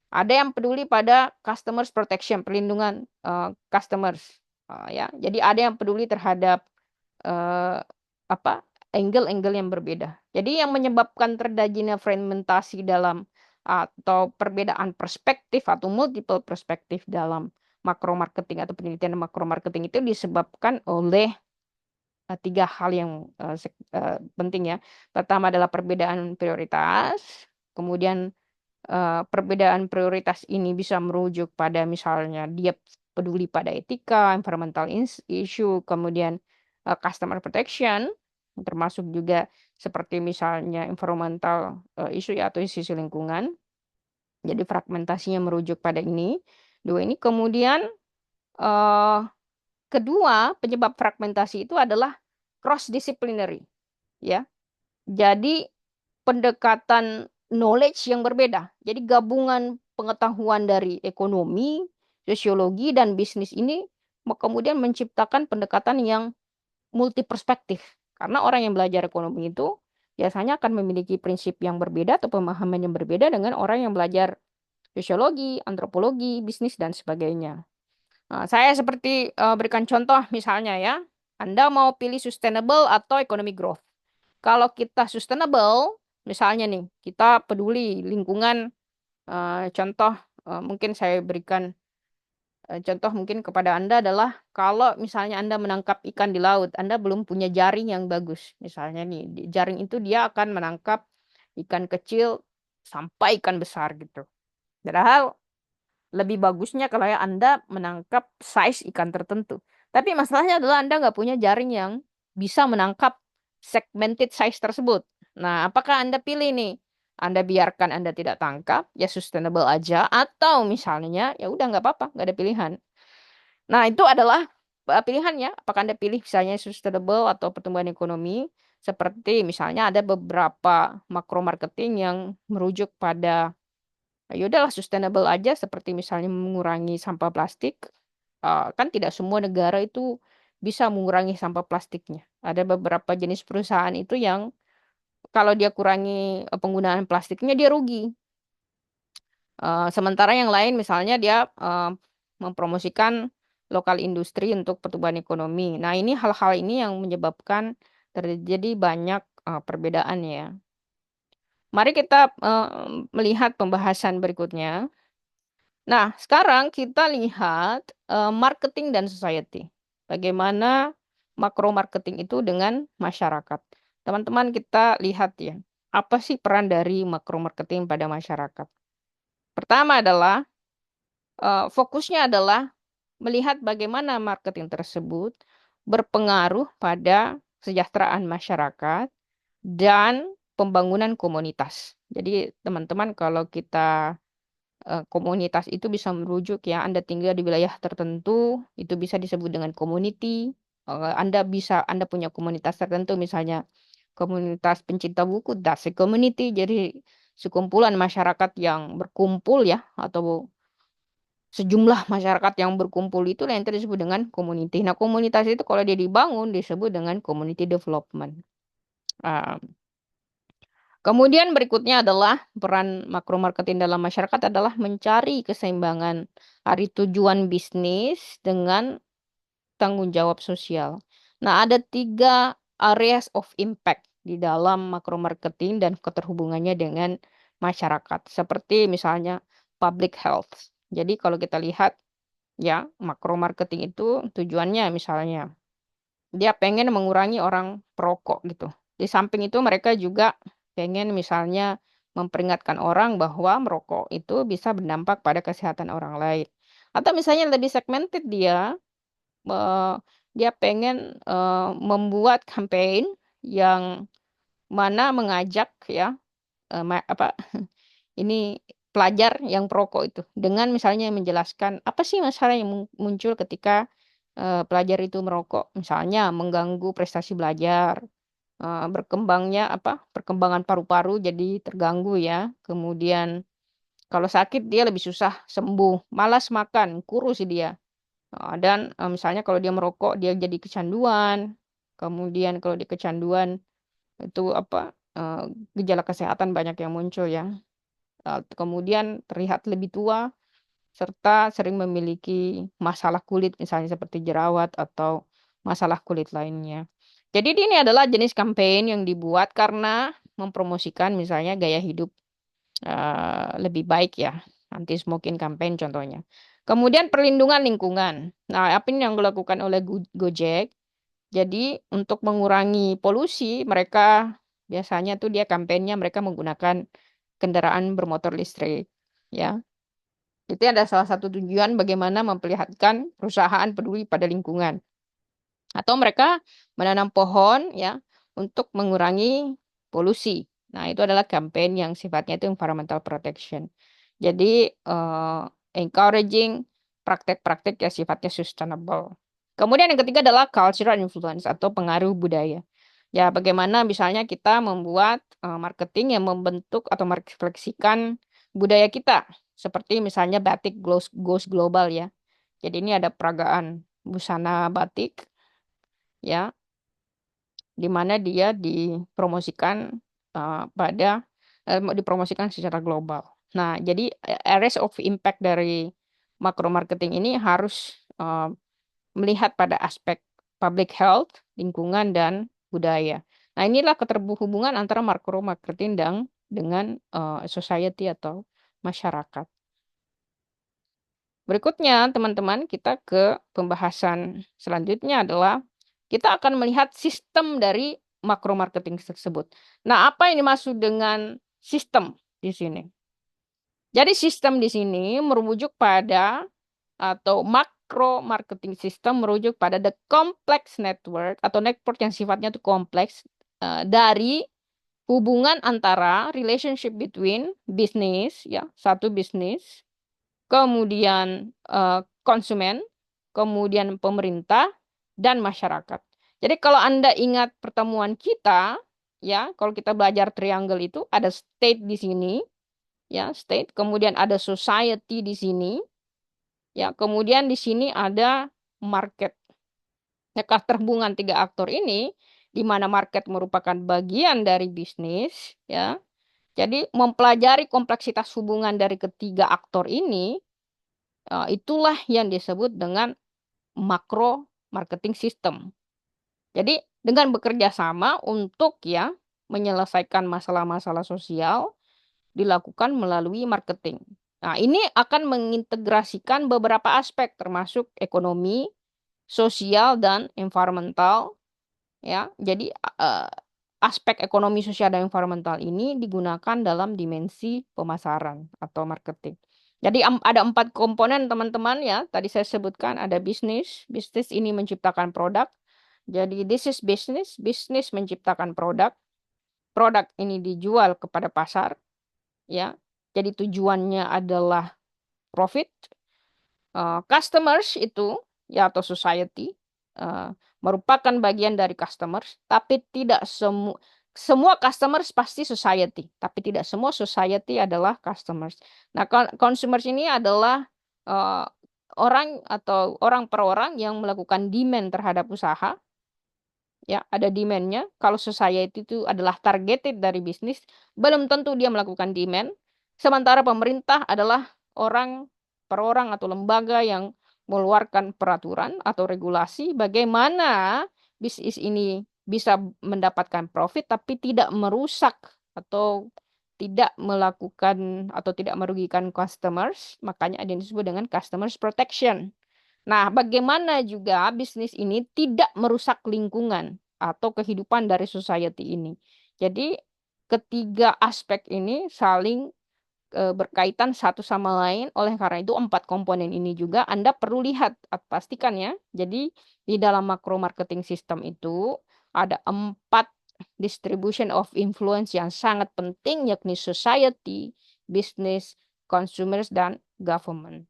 Ada yang peduli pada customers protection, perlindungan customers. Ya. Jadi ada yang peduli terhadap eh, apa angle-angle yang berbeda. Jadi yang menyebabkan terjadinya fragmentasi dalam atau perbedaan perspektif atau multiple perspektif dalam makro marketing atau penelitian makro marketing itu disebabkan oleh 3 hal yang penting ya. Pertama adalah perbedaan prioritas, kemudian perbedaan prioritas ini bisa merujuk pada misalnya dia peduli pada etika, environmental issue, kemudian customer protection, termasuk juga seperti misalnya environmental issue ya, atau isu lingkungan. Jadi fragmentasinya merujuk pada ini, dua ini. Kemudian kedua penyebab fragmentasi itu adalah cross disciplinary, ya. Jadi pendekatan knowledge yang berbeda. Jadi gabungan pengetahuan dari ekonomi, sosiologi, dan bisnis ini kemudian menciptakan pendekatan yang multi perspektif. Karena orang yang belajar ekonomi itu biasanya akan memiliki prinsip yang berbeda atau pemahaman yang berbeda dengan orang yang belajar sosiologi, antropologi, bisnis, dan sebagainya. Nah, saya seperti berikan contoh misalnya ya, Anda mau pilih sustainable atau economic growth. Kalau kita sustainable, misalnya nih, kita peduli lingkungan, contoh mungkin saya berikan contoh mungkin kepada Anda adalah kalau misalnya Anda menangkap ikan di laut, Anda belum punya jaring yang bagus. Misalnya nih, jaring itu dia akan menangkap ikan kecil sampai ikan besar gitu. Padahal lebih bagusnya kalau ya Anda menangkap size ikan tertentu. Tapi masalahnya adalah Anda nggak punya jaring yang bisa menangkap segmented size tersebut. Nah, apakah Anda pilih nih? Anda biarkan Anda tidak tangkap, ya sustainable aja, atau misalnya ya udah nggak apa-apa, nggak ada pilihan. Nah, itu adalah pilihannya. Apakah Anda pilih misalnya sustainable atau pertumbuhan ekonomi? Seperti misalnya ada beberapa makro marketing yang merujuk pada ya udahlah sustainable aja seperti misalnya mengurangi sampah plastik. Kan tidak semua negara itu bisa mengurangi sampah plastiknya. Ada beberapa jenis perusahaan itu yang kalau dia kurangi penggunaan plastiknya dia rugi. Sementara yang lain misalnya dia mempromosikan lokal industri untuk pertumbuhan ekonomi. Nah, ini hal-hal ini yang menyebabkan terjadi banyak perbedaan ya. Mari kita melihat pembahasan berikutnya. Nah, sekarang kita lihat marketing dan society. Bagaimana makro marketing itu dengan masyarakat. Teman-teman kita lihat ya, apa sih peran dari makro marketing pada masyarakat? Pertama adalah fokusnya adalah melihat bagaimana marketing tersebut berpengaruh pada kesejahteraan masyarakat dan pembangunan komunitas. Jadi teman-teman kalau kita komunitas itu bisa merujuk ya Anda tinggal di wilayah tertentu itu bisa disebut dengan community. Anda punya komunitas tertentu misalnya komunitas pencinta buku, that's a community. Jadi sekumpulan masyarakat yang berkumpul ya atau sejumlah masyarakat yang berkumpul itu yang disebut dengan community. Nah, komunitas itu kalau dia dibangun disebut dengan community development. Uh, Kemudian berikutnya adalah peran makro marketing dalam masyarakat adalah mencari keseimbangan dari tujuan bisnis dengan tanggung jawab sosial. Nah, ada 3 areas of impact di dalam makro marketing dan keterhubungannya dengan masyarakat. Seperti misalnya public health. Jadi kalau kita lihat ya, makro marketing itu tujuannya misalnya dia pengen mengurangi orang perokok gitu. Di samping itu mereka juga pengen misalnya memperingatkan orang bahwa merokok itu bisa berdampak pada kesehatan orang lain. Atau misalnya lebih segmented dia pengen membuat campaign yang mana mengajak ya ini pelajar yang perokok itu dengan misalnya menjelaskan apa sih masalah yang muncul ketika pelajar itu merokok, misalnya mengganggu prestasi belajar, perkembangan paru-paru jadi terganggu ya. Kemudian kalau sakit dia lebih susah sembuh, malas makan, kurus dia. Dan misalnya kalau dia merokok dia jadi kecanduan. Kemudian kalau dia kecanduan itu gejala kesehatan banyak yang muncul ya. Kemudian terlihat lebih tua serta sering memiliki masalah kulit misalnya seperti jerawat atau masalah kulit lainnya. Jadi ini adalah jenis campaign yang dibuat karena mempromosikan misalnya gaya hidup lebih baik ya, anti smoking campaign contohnya. Kemudian perlindungan lingkungan. Nah, apa ini yang dilakukan oleh Gojek? Jadi untuk mengurangi polusi, mereka biasanya tuh dia kampanyenya mereka menggunakan kendaraan bermotor listrik, ya. Itu ada salah satu tujuan bagaimana memperlihatkan perusahaan peduli pada lingkungan. Atau mereka menanam pohon ya untuk mengurangi polusi. Nah, itu adalah campaign yang sifatnya itu environmental protection. Jadi encouraging praktek-praktek yang sifatnya sustainable. Kemudian yang ketiga adalah cultural influence atau pengaruh budaya. Ya, bagaimana misalnya kita membuat marketing yang membentuk atau merefleksikan budaya kita. Seperti misalnya batik goes global ya. Jadi ini ada peragaan busana batik ya, di mana dia dipromosikan secara global. Nah, jadi areas of impact dari makro marketing ini harus melihat pada aspek public health, lingkungan, dan budaya. Nah, inilah keterhubungan antara makro marketing dengan society atau masyarakat. Berikutnya, teman-teman, kita ke pembahasan selanjutnya adalah kita akan melihat sistem dari makro marketing tersebut. Nah, apa yang dimaksud dengan sistem di sini? Jadi sistem di sini merujuk pada atau makro marketing system merujuk pada the complex network atau network yang sifatnya itu kompleks dari hubungan antara relationship between bisnis ya, satu bisnis, kemudian konsumen, kemudian pemerintah dan masyarakat. Jadi kalau Anda ingat pertemuan kita ya, kalau kita belajar triangle itu ada state di sini ya, state, kemudian ada society di sini ya, kemudian di sini ada market. Nah, keterhubungan tiga aktor ini di mana market merupakan bagian dari bisnis ya. Jadi mempelajari kompleksitas hubungan dari ketiga aktor ini itulah yang disebut dengan makro marketing system. Jadi dengan bekerja sama untuk ya menyelesaikan masalah-masalah sosial dilakukan melalui marketing. Nah, ini akan mengintegrasikan beberapa aspek termasuk ekonomi, sosial dan environmental ya. Jadi aspek ekonomi, sosial dan environmental ini digunakan dalam dimensi pemasaran atau marketing. Jadi ada 4 komponen teman-teman ya. Tadi saya sebutkan ada bisnis. Bisnis ini menciptakan produk. Jadi this is business. Bisnis menciptakan produk. Produk ini dijual kepada pasar ya. Jadi tujuannya adalah profit. Customers itu ya atau society merupakan bagian dari customers, tapi tidak semua customers pasti society, tapi tidak semua society adalah customers. Nah, consumers ini adalah orang atau orang per orang yang melakukan demand terhadap usaha. Ya, ada demand-nya. Kalau society itu adalah targeted dari bisnis, belum tentu dia melakukan demand. Sementara pemerintah adalah orang per orang atau lembaga yang mengeluarkan peraturan atau regulasi bagaimana bisnis ini bisa mendapatkan profit tapi tidak merusak atau tidak melakukan atau tidak merugikan customers. Makanya ada yang disebut dengan customers protection. Nah, bagaimana juga bisnis ini tidak merusak lingkungan atau kehidupan dari society ini. Jadi, ketiga aspek ini saling berkaitan satu sama lain. Oleh karena itu 4 komponen ini juga Anda perlu lihat, pastikan ya. Jadi di dalam makro marketing system itu ada 4 distribution of influence yang sangat penting, yakni society, business, consumers, dan government.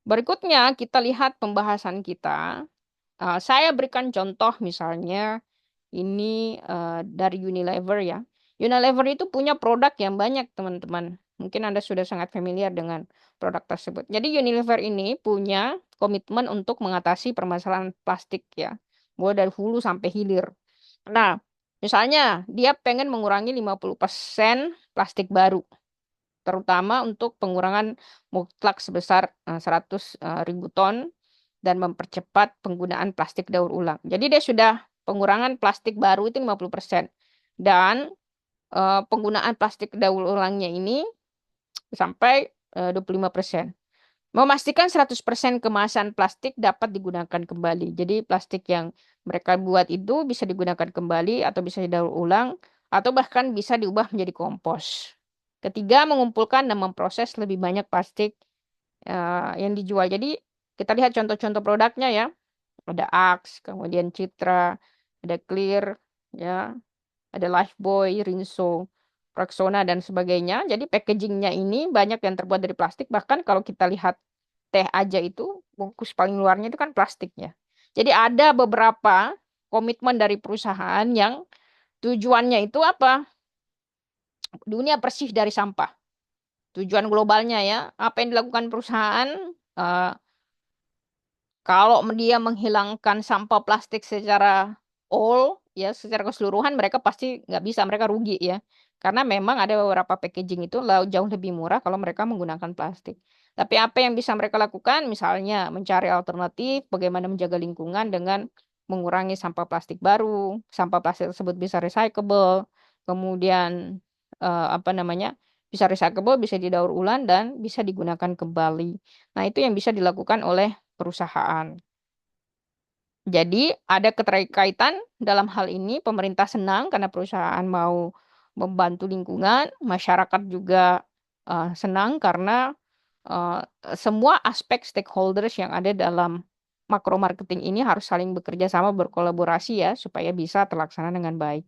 Berikutnya kita lihat pembahasan kita. Saya berikan contoh misalnya ini dari Unilever ya. Unilever itu punya produk yang banyak teman-teman. Mungkin Anda sudah sangat familiar dengan produk tersebut. Jadi Unilever ini punya komitmen untuk mengatasi permasalahan plastik ya. Mulai dari hulu sampai hilir. Nah, misalnya dia pengen mengurangi 50% plastik baru, terutama untuk pengurangan mutlak sebesar 100.000 ton dan mempercepat penggunaan plastik daur ulang. Jadi dia sudah pengurangan plastik baru itu 50%. Dan penggunaan plastik daur ulangnya ini sampai 25%. Memastikan 100% kemasan plastik dapat digunakan kembali. Jadi plastik yang mereka buat itu bisa digunakan kembali atau bisa didaur ulang atau bahkan bisa diubah menjadi kompos. Ketiga, mengumpulkan dan memproses lebih banyak plastik yang dijual. Jadi kita lihat contoh-contoh produknya ya. Ada Axe, kemudian Citra, ada Clear, ya, ada Lifebuoy, Rinso, Rexona, dan sebagainya. Jadi packagingnya ini banyak yang terbuat dari plastik. Bahkan kalau kita lihat teh aja itu, bungkus paling luarnya itu kan plastiknya. Jadi ada beberapa komitmen dari perusahaan yang tujuannya itu apa? Dunia bersih dari sampah. Tujuan globalnya ya, apa yang dilakukan perusahaan, eh, kalau dia menghilangkan sampah plastik secara ya secara keseluruhan mereka pasti nggak bisa, mereka rugi ya. Karena memang ada beberapa packaging itu jauh lebih murah kalau mereka menggunakan plastik. Tapi apa yang bisa mereka lakukan? Misalnya mencari alternatif, bagaimana menjaga lingkungan dengan mengurangi sampah plastik baru, sampah plastik tersebut bisa recyclable, kemudian apa namanya bisa recyclable, bisa didaur ulang dan bisa digunakan kembali. Nah itu yang bisa dilakukan oleh perusahaan. Jadi ada keterkaitan dalam hal ini, pemerintah senang karena perusahaan mau membantu lingkungan, masyarakat juga senang karena semua aspek stakeholders yang ada dalam makro marketing ini harus saling bekerja sama, berkolaborasi ya, supaya bisa terlaksana dengan baik.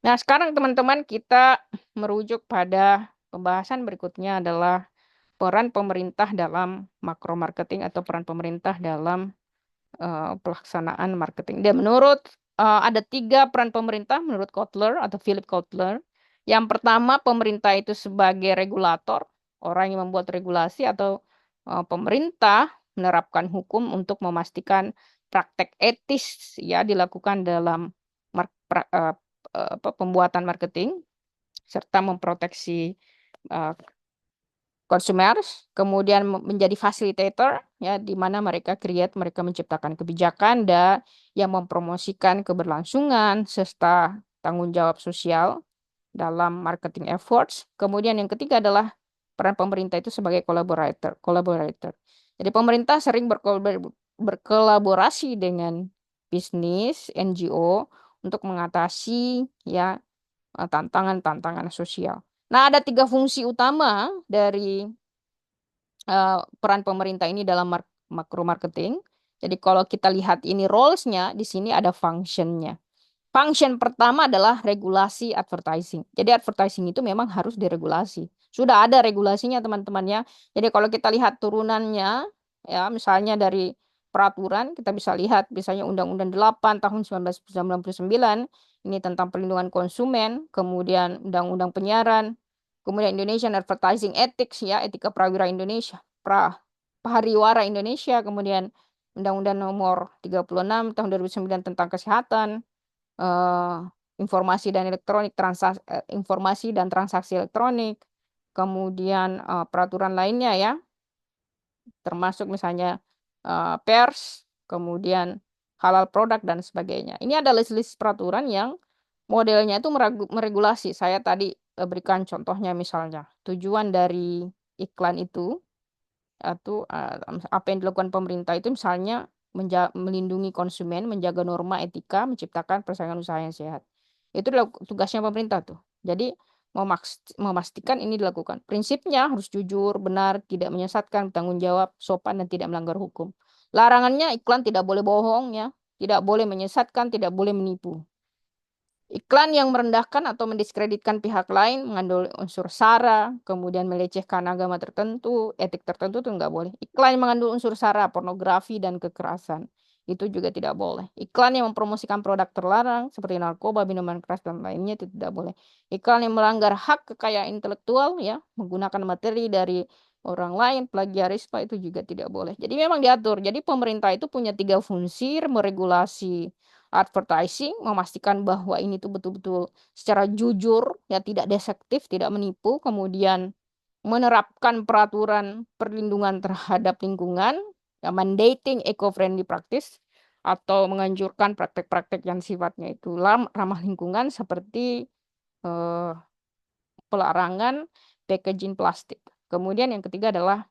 Nah, sekarang teman-teman kita merujuk pada pembahasan berikutnya adalah peran pemerintah dalam makro marketing atau peran pemerintah dalam pelaksanaan marketing. Dan menurut ada 3 peran pemerintah menurut Kotler atau Philip Kotler. Yang pertama, pemerintah itu sebagai regulator, orang yang membuat regulasi, atau pemerintah menerapkan hukum untuk memastikan praktek etis ya dilakukan dalam pembuatan marketing serta memproteksi consumers, kemudian menjadi facilitator ya di mana mereka menciptakan kebijakan dan yang mempromosikan keberlangsungan serta tanggung jawab sosial dalam marketing efforts. Kemudian yang ketiga adalah peran pemerintah itu sebagai collaborator. Jadi pemerintah sering berkolaborasi dengan bisnis, NGO untuk mengatasi ya tantangan-tantangan sosial. Nah, ada 3 fungsi utama dari peran pemerintah ini dalam makro marketing. Jadi kalau kita lihat ini roles-nya, di sini ada function-nya. Function pertama adalah regulasi advertising. Jadi advertising itu memang harus diregulasi. Sudah ada regulasinya teman-teman ya. Jadi kalau kita lihat turunannya, ya misalnya dari peraturan, kita bisa lihat misalnya Undang-Undang 8 tahun 1999, ini tentang perlindungan konsumen, kemudian Undang-Undang Penyiaran, kemudian Indonesian Advertising Ethics ya, Etika Prawira Indonesia, Pahariwara Indonesia, kemudian Undang-Undang Nomor 36 tahun 2009 tentang kesehatan, informasi dan informasi dan transaksi elektronik, kemudian peraturan lainnya ya, termasuk misalnya pers, kemudian halal produk dan sebagainya. Ini ada list-list peraturan yang modelnya itu meregulasi. Saya tadi berikan contohnya misalnya tujuan dari iklan itu atau apa yang dilakukan pemerintah itu misalnya melindungi konsumen, menjaga norma etika, menciptakan persaingan usaha yang sehat. Itu adalah tugasnya pemerintah tuh. Jadi memastikan ini dilakukan. Prinsipnya harus jujur, benar, tidak menyesatkan, bertanggung jawab, sopan, dan tidak melanggar hukum. Larangannya iklan tidak boleh bohong ya, tidak boleh menyesatkan, tidak boleh menipu. Iklan yang merendahkan atau mendiskreditkan pihak lain, mengandung unsur sara, kemudian melecehkan agama tertentu, etik tertentu itu nggak boleh. Iklan yang mengandung unsur sara, pornografi, dan kekerasan, itu juga tidak boleh. Iklan yang mempromosikan produk terlarang, seperti narkoba, minuman keras, dan lainnya, itu tidak boleh. Iklan yang melanggar hak kekayaan intelektual, ya, menggunakan materi dari orang lain, plagiarisme, itu juga tidak boleh. Jadi memang diatur. Jadi pemerintah itu punya 3 fungsi, meregulasi advertising, memastikan bahwa ini tuh betul-betul secara jujur, ya tidak desektif, tidak menipu, kemudian menerapkan peraturan perlindungan terhadap lingkungan, ya, mandating eco-friendly practice, atau menganjurkan praktek-praktek yang sifatnya itu ramah lingkungan seperti eh, pelarangan packaging plastik. Kemudian yang ketiga adalah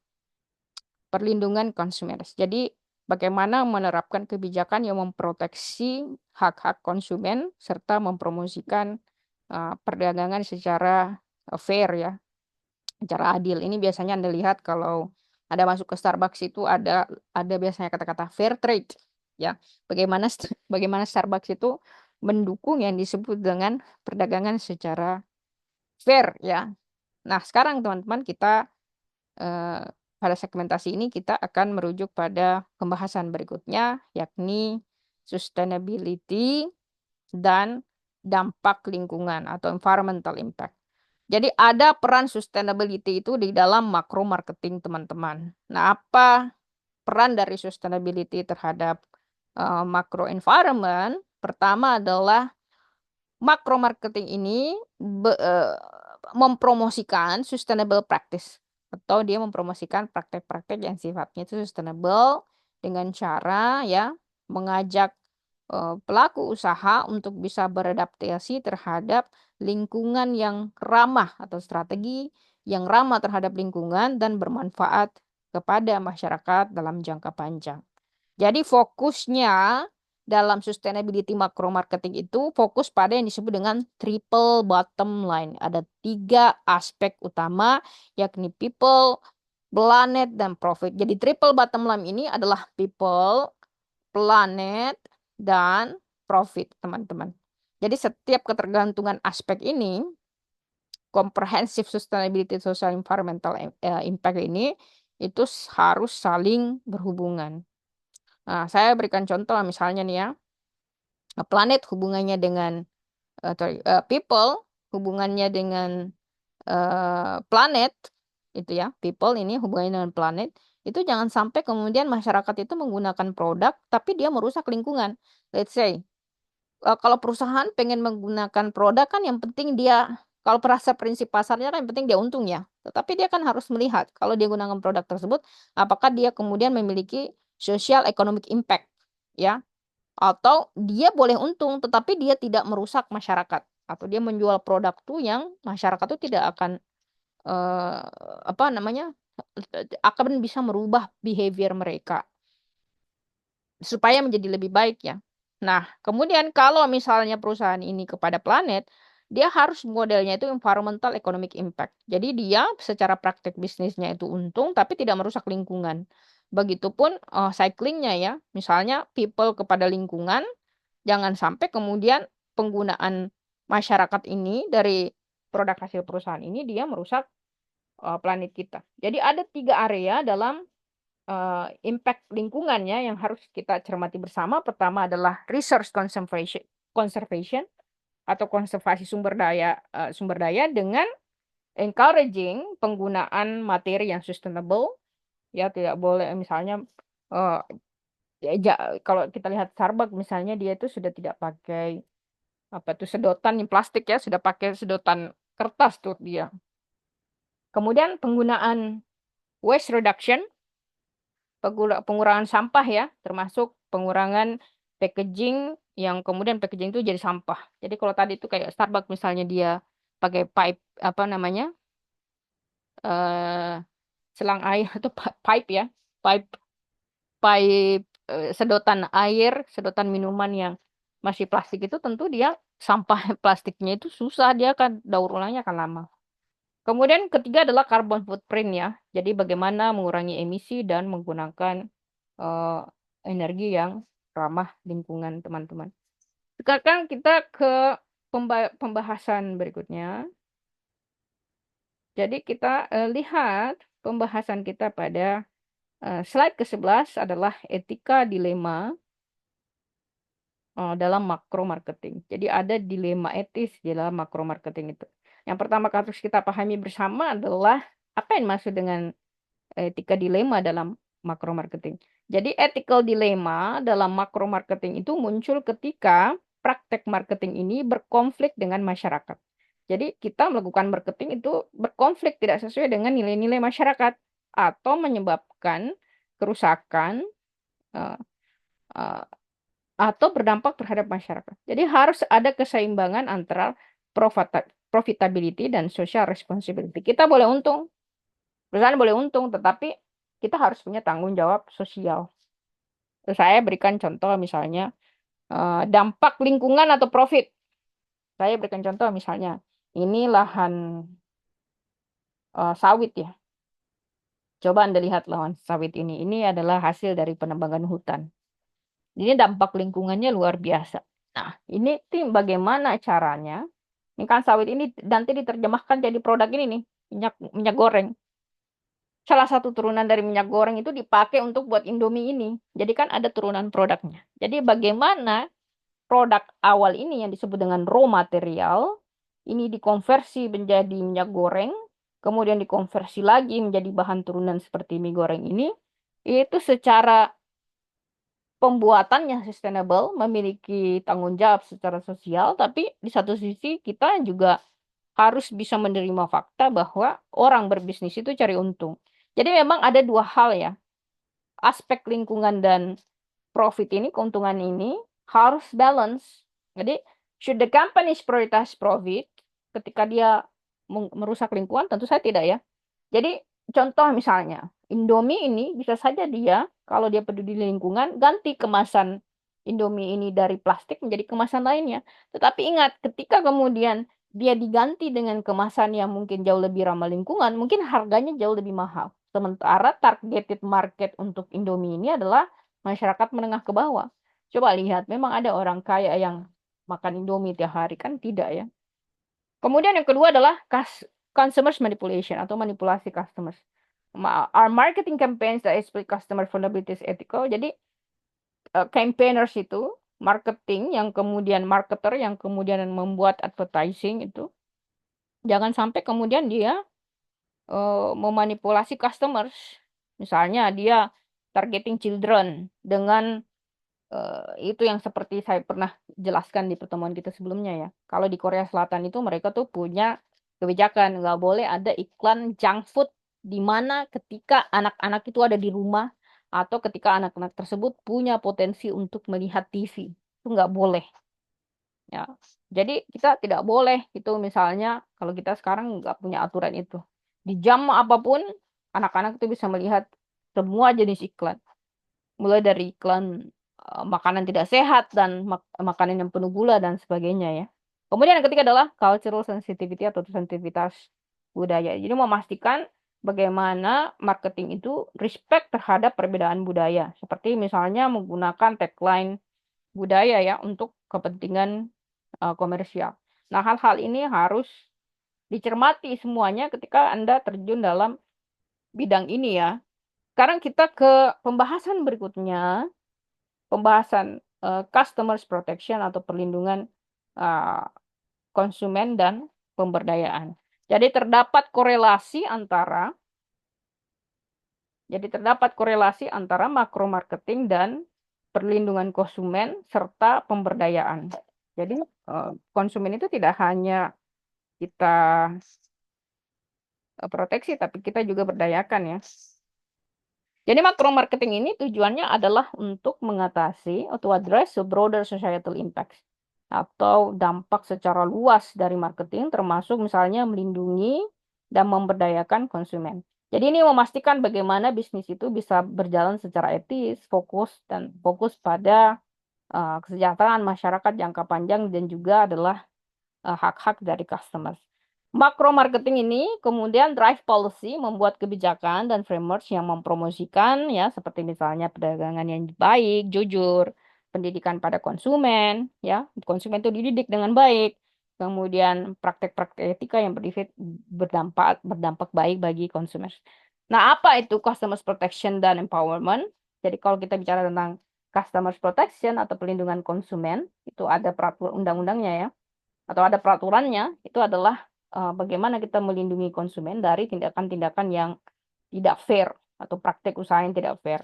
perlindungan konsumen. Jadi bagaimana menerapkan kebijakan yang memproteksi hak-hak konsumen serta mempromosikan perdagangan secara fair ya, secara adil. Ini biasanya Anda lihat kalau Anda masuk ke Starbucks itu ada biasanya kata-kata fair trade ya. Bagaimana Starbucks itu mendukung yang disebut dengan perdagangan secara fair ya. Nah, sekarang teman-teman kita eh, pada segmentasi ini kita akan merujuk pada pembahasan berikutnya, yakni sustainability dan dampak lingkungan atau environmental impact. Jadi ada peran sustainability itu di dalam makro marketing teman-teman. Nah, apa peran dari sustainability terhadap makro environment? Pertama adalah makro marketing ini mempromosikan sustainable practice atau dia mempromosikan praktek-praktek yang sifatnya itu sustainable dengan cara ya mengajak pelaku usaha untuk bisa beradaptasi terhadap lingkungan yang ramah atau strategi yang ramah terhadap lingkungan dan bermanfaat kepada masyarakat dalam jangka panjang. Jadi fokusnya dalam sustainability macro marketing itu fokus pada yang disebut dengan triple bottom line. Ada 3 aspek utama yakni people, planet, dan profit. Jadi triple bottom line ini adalah people, planet, dan profit, teman-teman. Jadi setiap ketergantungan aspek ini, comprehensive sustainability social environmental impact ini, itu harus saling berhubungan. Nah, saya berikan contoh misalnya nih ya, planet hubungannya dengan people, hubungannya dengan planet, itu ya, people ini hubungannya dengan planet, itu jangan sampai kemudian masyarakat itu menggunakan produk tapi dia merusak lingkungan. Let's say, kalau perusahaan pengen menggunakan produk kan yang penting dia, kalau perasa prinsip pasarnya kan yang penting dia untung ya. Tetapi dia kan harus melihat kalau dia gunakan produk tersebut, apakah dia kemudian memiliki social economic impact ya. Atau dia boleh untung tetapi dia tidak merusak masyarakat. Atau dia menjual produk tuh yang masyarakat tuh tidak akan eh, apa namanya akan bisa merubah behavior mereka supaya menjadi lebih baik ya. Nah, kemudian kalau misalnya perusahaan ini kepada planet, dia harus modelnya itu environmental economic impact. Jadi dia secara praktek bisnisnya itu untung tapi tidak merusak lingkungan. Begitupun cyclingnya ya. Misalnya people kepada lingkungan, jangan sampai kemudian penggunaan masyarakat ini dari produk hasil perusahaan ini dia merusak planet kita. Jadi ada 3 area dalam impact lingkungannya yang harus kita cermati bersama. Pertama adalah resource conservation atau konservasi sumber daya dengan encouraging penggunaan materi yang sustainable. Ya, tidak boleh misalnya eh, kalau kita lihat Starbucks misalnya dia itu sudah tidak pakai apa tuh sedotan yang plastik ya, sudah pakai sedotan kertas tuh dia. Kemudian penggunaan waste reduction, pengurangan sampah ya, termasuk pengurangan packaging yang kemudian packaging itu jadi sampah. Jadi kalau tadi itu kayak Starbucks misalnya dia pakai pipe apa namanya eh selang air atau pipe ya, pipe pipe sedotan air, sedotan minuman yang masih plastik itu tentu dia sampah plastiknya itu susah, dia akan daur ulangnya akan lama. Kemudian ketiga adalah carbon footprint ya. Jadi bagaimana mengurangi emisi dan menggunakan eh, energi yang ramah lingkungan, teman-teman. Sekarang kita ke pembahasan berikutnya. Jadi kita lihat pembahasan kita pada slide ke-11 adalah etika dilema dalam makro marketing. Jadi ada dilema etis di dalam makro marketing itu. Yang pertama harus kita pahami bersama adalah apa yang dimaksud dengan etika dilema dalam makro marketing. Jadi ethical dilema dalam makro marketing itu muncul ketika praktek marketing ini berkonflik dengan masyarakat. Jadi kita melakukan marketing itu berkonflik tidak sesuai dengan nilai-nilai masyarakat atau menyebabkan kerusakan uh, uh, atau berdampak terhadap masyarakat. Jadi harus ada keseimbangan antara profitability dan social responsibility. Kita boleh untung, perusahaan boleh untung, tetapi kita harus punya tanggung jawab sosial. Saya berikan contoh misalnya dampak lingkungan atau profit. Saya berikan contoh misalnya, ini lahan sawit ya. Coba Anda lihat lahan sawit ini. Ini adalah hasil dari penebangan hutan. Ini dampak lingkungannya luar biasa. Nah, ini tim bagaimana caranya? Ini kan sawit ini nanti diterjemahkan jadi produk ini nih, minyak goreng. Salah satu turunan dari minyak goreng itu dipakai untuk buat Indomie ini. Jadi kan ada turunan produknya. Jadi bagaimana produk awal ini yang disebut dengan raw material ini dikonversi menjadi minyak goreng, kemudian dikonversi lagi menjadi bahan turunan seperti mie goreng ini, itu secara pembuatannya sustainable, memiliki tanggung jawab secara sosial, tapi di satu sisi kita juga harus bisa menerima fakta bahwa orang berbisnis itu cari untung. Jadi memang ada dua hal ya, aspek lingkungan dan profit ini, keuntungan ini harus balance. Jadi, should the company prioritize profit ketika dia merusak lingkungan? Tentu saya tidak ya. Jadi, contoh misalnya, Indomie ini bisa saja dia, kalau dia peduli lingkungan, ganti kemasan Indomie ini dari plastik menjadi kemasan lainnya. Tetapi ingat, ketika kemudian dia diganti dengan kemasan yang mungkin jauh lebih ramah lingkungan, mungkin harganya jauh lebih mahal. Sementara targeted market untuk Indomie ini adalah masyarakat menengah ke bawah. Coba lihat, memang ada orang kaya yang makan Indomie tiap hari, kan tidak ya. Kemudian yang kedua adalah customers manipulation atau manipulasi customers. Our marketing campaigns that exploit customer vulnerabilities ethical. Jadi campaigners itu marketing yang kemudian marketer yang kemudian membuat advertising itu jangan sampai kemudian dia memanipulasi customers. Misalnya dia targeting children dengan itu yang seperti saya pernah jelaskan di pertemuan kita sebelumnya ya. Kalau di Korea Selatan itu mereka tuh punya kebijakan nggak boleh ada iklan junk food di mana ketika anak-anak itu ada di rumah atau ketika anak-anak tersebut punya potensi untuk melihat TV. Itu nggak boleh. Ya. Jadi kita tidak boleh itu misalnya kalau kita sekarang nggak punya aturan itu. Di jam apapun anak-anak itu bisa melihat semua jenis iklan. Mulai dari iklan makanan tidak sehat dan makanan yang penuh gula dan sebagainya ya. Kemudian yang ketiga adalah cultural sensitivity atau sensitivitas budaya. Jadi memastikan bagaimana marketing itu respect terhadap perbedaan budaya. Seperti misalnya menggunakan tagline budaya ya untuk kepentingan komersial. Nah, hal-hal ini harus dicermati semuanya ketika Anda terjun dalam bidang ini ya. Sekarang kita ke pembahasan berikutnya, pembahasan customers protection atau perlindungan konsumen dan pemberdayaan. Jadi terdapat korelasi antara makro marketing dan perlindungan konsumen serta pemberdayaan. Jadi konsumen itu tidak hanya kita proteksi, tapi kita juga berdayakan ya. Jadi makro marketing ini tujuannya adalah untuk mengatasi atau address the broader societal impacts atau dampak secara luas dari marketing termasuk misalnya melindungi dan memberdayakan konsumen. Jadi ini memastikan bagaimana bisnis itu bisa berjalan secara etis, fokus pada kesejahteraan masyarakat jangka panjang dan juga adalah hak-hak dari customers. Makro marketing ini kemudian drive policy, membuat kebijakan dan framework yang mempromosikan ya seperti misalnya perdagangan yang baik, jujur, pendidikan pada konsumen ya, konsumen itu dididik dengan baik. Kemudian praktek-praktek etika yang berdampak baik bagi konsumen. Nah, apa itu customers protection dan empowerment? Jadi kalau kita bicara tentang customers protection atau pelindungan konsumen, itu ada peraturan undang-undangnya ya atau ada peraturannya, itu adalah bagaimana kita melindungi konsumen dari tindakan-tindakan yang tidak fair atau praktek usaha yang tidak fair.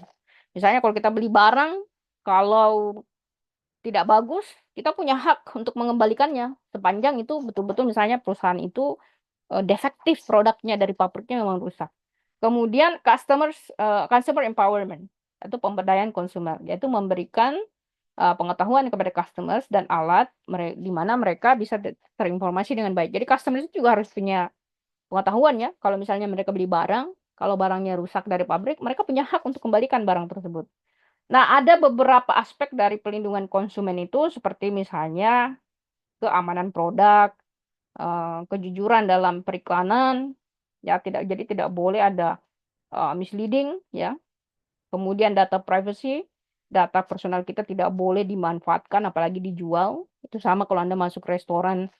Misalnya kalau kita beli barang, kalau tidak bagus, kita punya hak untuk mengembalikannya sepanjang itu betul-betul misalnya perusahaan itu defektif produknya dari pabriknya memang rusak. Kemudian customer empowerment atau pemberdayaan konsumen, yaitu memberikan pengetahuan kepada customers dan alat di mana mereka bisa terinformasi dengan baik. Jadi customers itu juga harus punya pengetahuan ya. Kalau misalnya mereka beli barang, kalau barangnya rusak dari pabrik, mereka punya hak untuk kembalikan barang tersebut. Nah, ada beberapa aspek dari pelindungan konsumen itu seperti misalnya keamanan produk, kejujuran dalam periklanan, ya tidak boleh ada misleading ya. Kemudian data privacy, data personal kita tidak boleh dimanfaatkan apalagi dijual. Itu sama kalau Anda masuk restoran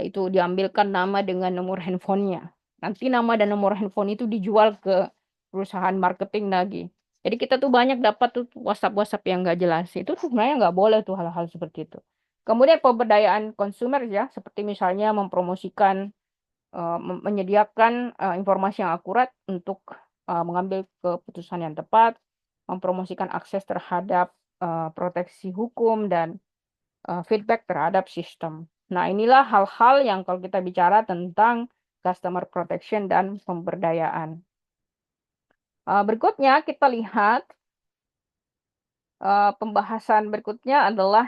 itu diambilkan nama dengan nomor handphonenya. Nanti nama dan nomor handphone itu dijual ke perusahaan marketing lagi. Jadi kita tuh banyak dapat tuh WhatsApp yang nggak jelas. Itu sebenarnya nggak boleh tuh hal-hal seperti itu. Kemudian pemberdayaan konsumer ya, seperti misalnya mempromosikan, menyediakan informasi yang akurat untuk mengambil keputusan yang tepat, mempromosikan akses terhadap proteksi hukum dan feedback terhadap sistem. Nah, inilah hal-hal yang kalau kita bicara tentang customer protection dan pemberdayaan. Berikutnya kita lihat pembahasan berikutnya adalah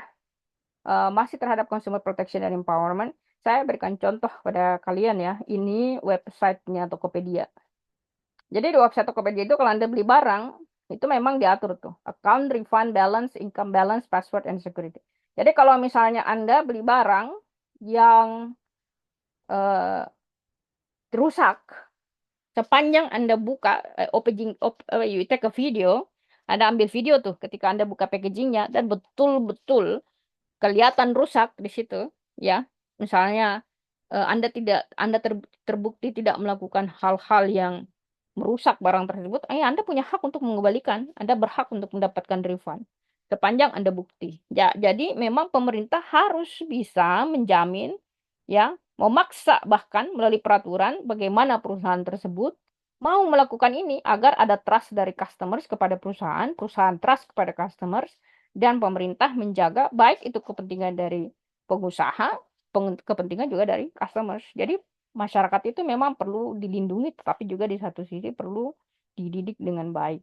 masih terhadap consumer protection dan empowerment. Saya berikan contoh pada kalian ya. Ini websitenya Tokopedia. Jadi di website Tokopedia itu kalau Anda beli barang, itu memang diatur tuh. Account, refund, balance, income balance, password, and security. Jadi kalau misalnya Anda beli barang yang rusak, sepanjang Anda buka you take a video, Anda ambil video tuh ketika Anda buka packagingnya dan betul-betul kelihatan rusak di situ, ya. Misalnya Anda terbukti tidak melakukan hal-hal yang merusak barang tersebut, Anda punya hak untuk mengembalikan, Anda berhak untuk mendapatkan refund sepanjang Anda bukti. Ya, jadi memang pemerintah harus bisa menjamin ya, memaksa bahkan melalui peraturan bagaimana perusahaan tersebut mau melakukan ini agar ada trust dari customers kepada perusahaan, perusahaan trust kepada customers, dan pemerintah menjaga baik itu kepentingan dari pengusaha, kepentingan juga dari customers. Jadi masyarakat itu memang perlu dilindungi, tetapi juga di satu sisi perlu dididik dengan baik.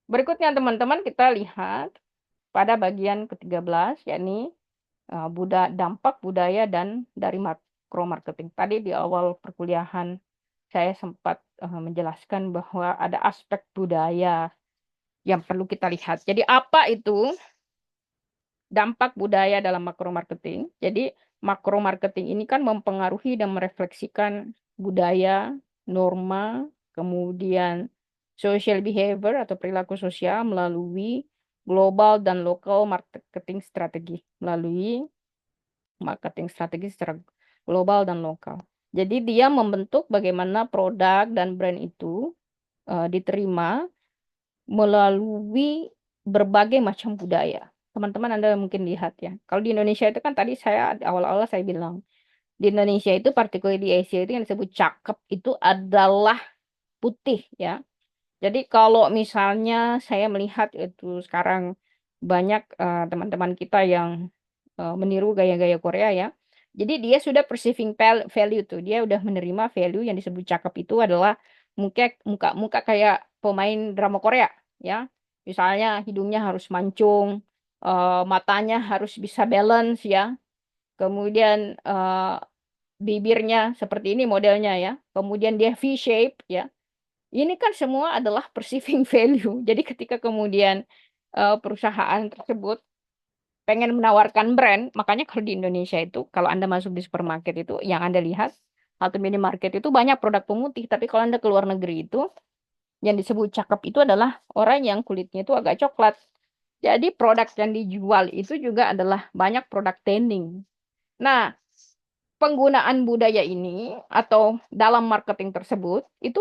Berikutnya teman-teman kita lihat pada bagian ke-13, yakni dampak budaya dan dari makro marketing. Tadi di awal perkuliahan saya sempat menjelaskan bahwa ada aspek budaya yang perlu kita lihat. Jadi apa itu dampak budaya dalam makro marketing? Jadi makro marketing ini kan mempengaruhi dan merefleksikan budaya, norma, kemudian social behavior atau perilaku sosial melalui global dan lokal marketing strategi, melalui marketing strategi secara global dan lokal. Jadi dia membentuk bagaimana produk dan brand itu diterima melalui berbagai macam budaya. Teman-teman Anda mungkin lihat ya. Kalau di Indonesia itu kan tadi saya awal-awal saya bilang, di Indonesia itu particularly di Asia itu yang disebut cakep itu adalah putih ya. Jadi kalau misalnya saya melihat itu sekarang banyak teman-teman kita yang meniru gaya-gaya Korea ya. Jadi dia sudah perceiving value tuh. Dia udah menerima value yang disebut cakep itu adalah muka kayak pemain drama Korea ya. Misalnya hidungnya harus mancung, matanya harus bisa balance ya. Kemudian bibirnya seperti ini modelnya ya. Kemudian dia V shape ya. Ini kan semua adalah perceiving value. Jadi ketika kemudian perusahaan tersebut pengen menawarkan brand, makanya kalau di Indonesia itu, kalau Anda masuk di supermarket itu, yang Anda lihat, atau minimarket itu banyak produk pemutih. Tapi kalau Anda ke luar negeri itu, yang disebut cakep itu adalah orang yang kulitnya itu agak coklat. Jadi produk yang dijual itu juga adalah banyak produk tanning. Nah, penggunaan budaya ini atau dalam marketing tersebut itu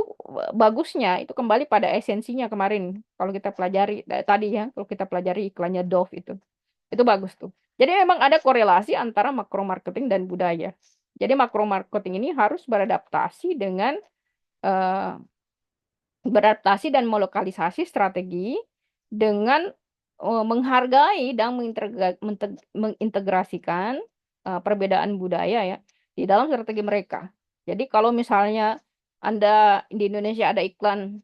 bagusnya itu kembali pada esensinya kemarin kalau kita pelajari tadi ya, kalau kita pelajari iklannya Dove itu bagus tuh. Jadi memang ada korelasi antara makro marketing dan budaya. Jadi makro marketing ini harus eh, beradaptasi dan melokalisasi strategi dengan menghargai dan mengintegrasikan perbedaan budaya ya di dalam strategi mereka. Jadi kalau misalnya Anda di Indonesia ada iklan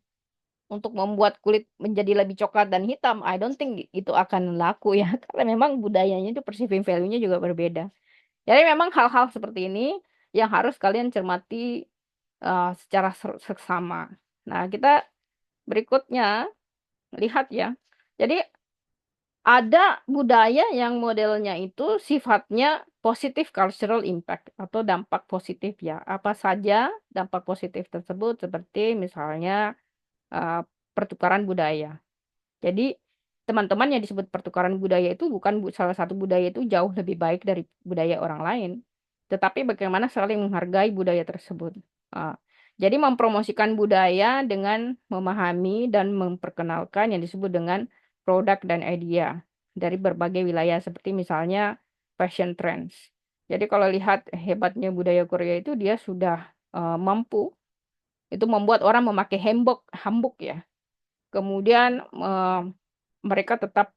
untuk membuat kulit menjadi lebih coklat dan hitam, I don't think itu akan laku ya, karena memang budayanya itu perceiving value-nya juga berbeda. Jadi memang hal-hal seperti ini yang harus kalian cermati secara seksama. Nah, kita berikutnya lihat ya. Jadi ada budaya yang modelnya itu sifatnya positif cultural impact atau dampak positif ya. Apa saja dampak positif tersebut seperti misalnya eh, pertukaran budaya. Jadi teman-teman yang disebut pertukaran budaya itu bukan salah satu budaya itu jauh lebih baik dari budaya orang lain, tetapi bagaimana saling menghargai budaya tersebut. Ah, jadi mempromosikan budaya dengan memahami dan memperkenalkan yang disebut dengan produk dan idea dari berbagai wilayah seperti misalnya fashion trends. Jadi kalau lihat hebatnya budaya Korea itu dia sudah mampu itu membuat orang memakai hanbok ya. Kemudian mereka tetap